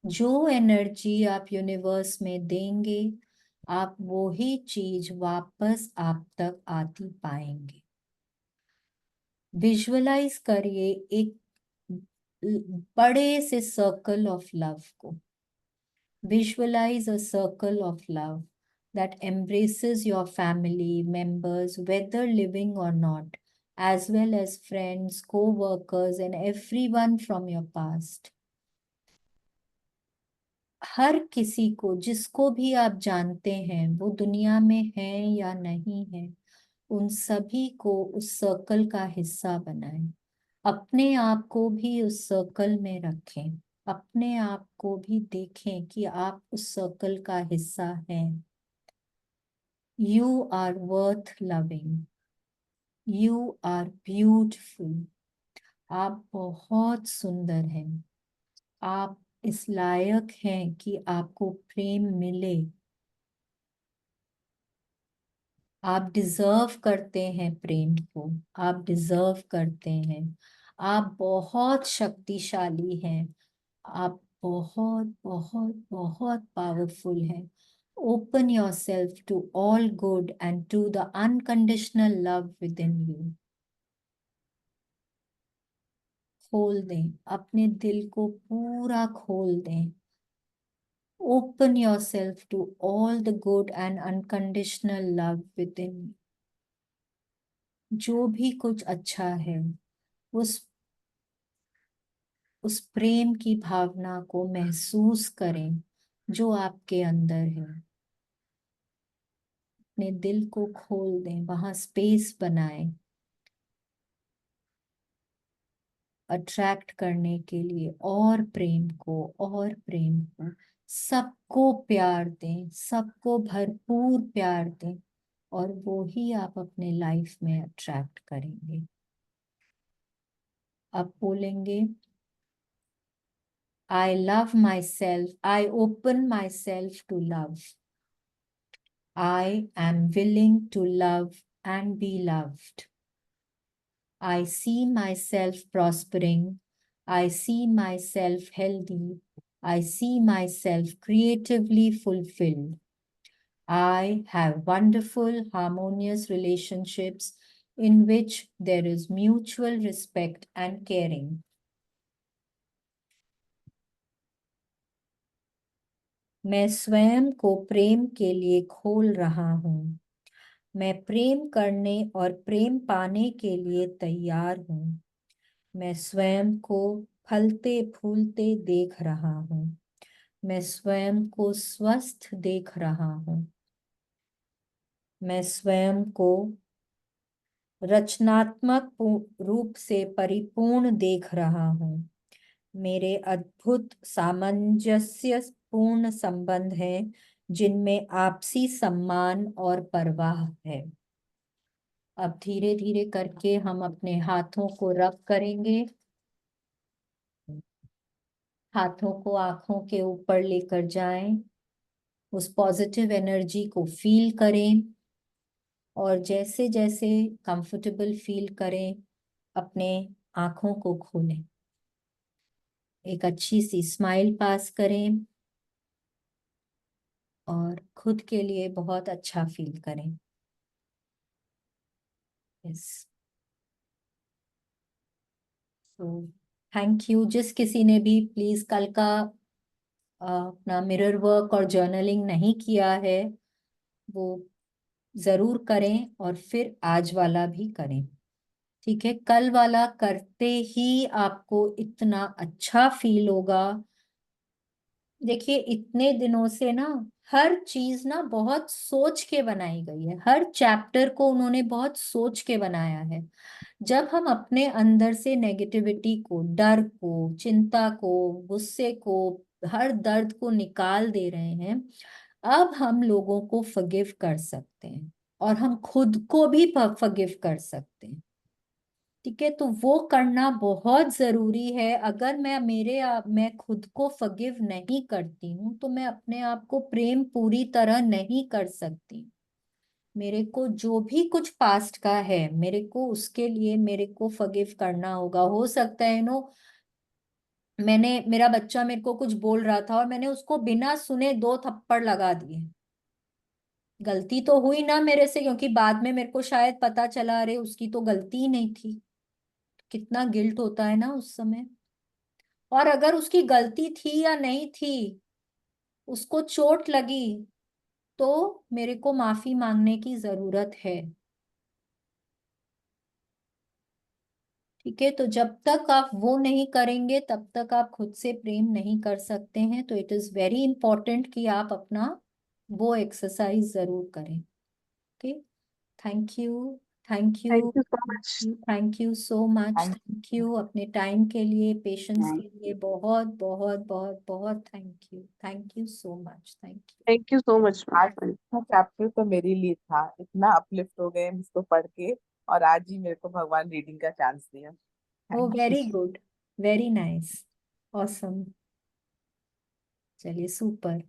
जो एनर्जी आप यूनिवर्स में देंगे आप वो ही चीज वापस आप तक आती पाएंगे। विजुअलाइज करिए एक बड़े से सर्कल ऑफ लव को। Visualize a circle of love that embraces your family members, whether living or not, as well as friends, co-workers, and everyone from your past. हर किसी को, जिसको भी आप जानते हैं वो दुनिया में है या नहीं है, उन सभी को उस सर्कल का हिस्सा बनाएं। अपने आप को भी उस सर्कल में रखें। अपने आप को भी देखें कि आप उस सर्कल का हिस्सा हैं। You are worth loving. You are beautiful. आप बहुत सुंदर हैं। आप इस लायक हैं कि आपको प्रेम मिले। आप डिजर्व करते हैं प्रेम को। आप डिजर्व करते हैं। आप बहुत शक्तिशाली हैं। आप बहुत बहुत बहुत पावरफुल हैं। Open yourself to all good and to the unconditional love within you. खोल दें, अपने दिल को पूरा खोल दें। Open yourself to all the good and unconditional love within you. जो भी कुछ अच्छा है उस प्रेम की भावना को महसूस करें जो आपके अंदर है। अपने दिल को खोल दें, वहां स्पेस बनाएं अट्रैक्ट करने के लिए और प्रेम को, और प्रेम को। सबको प्यार दें, सबको भरपूर प्यार दें और वो ही आप अपने लाइफ में अट्रैक्ट करेंगे। आप बोलेंगे, I love myself. I open myself to love. I am willing to love and be loved. I see myself prospering. I see myself healthy. I see myself creatively fulfilled. I have wonderful, harmonious relationships in which there is mutual respect and caring. मैं स्वयं को प्रेम के लिए खोल रहा हूँ। मैं प्रेम करने और प्रेम पाने के लिए तैयार हूँ। मैं स्वयं को फलते फूलते देख रहा हूँ। मैं स्वयं को स्वस्थ देख रहा हूँ। मैं स्वयं को रचनात्मक रूप से परिपूर्ण देख रहा हूँ। मेरे अद्भुत सामंजस्य पूर्ण संबंध हैं जिनमें आपसी सम्मान और परवाह है। अब धीरे धीरे करके हम अपने हाथों को रब करेंगे। हाथों को आंखों के ऊपर लेकर जाएं। उस पॉजिटिव एनर्जी को फील करें और जैसे जैसे कंफर्टेबल फील करें अपने आंखों को खोलें। एक अच्छी सी स्माइल पास करें और खुद के लिए बहुत अच्छा फील करें। यस, तो थैंक यू। जिस किसी ने भी प्लीज कल का अपना मिरर वर्क और जर्नलिंग नहीं किया है वो जरूर करें और फिर आज वाला भी करें। ठीक है, कल वाला करते ही आपको इतना अच्छा फील होगा। देखिए इतने दिनों से ना हर चीज ना बहुत सोच के बनाई गई है। हर चैप्टर को उन्होंने बहुत सोच के बनाया है। जब हम अपने अंदर से नेगेटिविटी को, डर को, चिंता को, गुस्से को, हर दर्द को निकाल दे रहे हैं, अब हम लोगों को फॉरगिव कर सकते हैं और हम खुद को भी फॉरगिव कर सकते हैं। ठीक है, तो वो करना बहुत जरूरी है। अगर मैं खुद को फॉरगिव नहीं करती हूँ तो मैं अपने आप को प्रेम पूरी तरह नहीं कर सकती। मेरे को जो भी कुछ पास्ट का है, मेरे को उसके लिए मेरे को फॉरगिव करना होगा। हो सकता है मेरा बच्चा मेरे को कुछ बोल रहा था और मैंने उसको बिना सुने 2 थप्पड़ लगा दिए। गलती तो हुई ना मेरे से, क्योंकि बाद में मेरे को शायद पता चला अरे उसकी तो गलती ही नहीं थी। कितना गिल्ट होता है ना उस समय। और अगर उसकी गलती थी या नहीं थी, उसको चोट लगी, तो मेरे को माफी मांगने की जरूरत है। ठीक है, तो जब तक आप वो नहीं करेंगे तब तक आप खुद से प्रेम नहीं कर सकते हैं। तो इट इज वेरी इंपॉर्टेंट कि आप अपना वो एक्सरसाइज जरूर करें। Okay, thank you. Thank Thank you. you so much. Thank you so much. Thank thank you अपने टाइम के लिए, पेशेंस you. के लिए, बहुत बहुत बहुत बहुत thank you. Thank you so much. Thank you. Thank you so much, my आज friend. का चैप्टर तो मेरे लिए था, इतना अपलिफ्ट हो गए हम इसको पढ़ के। और आज ही मेरे को भगवान रीडिंग का चांस दिया। Oh thank you. Very good, very nice, awesome. चलिए, सुपर।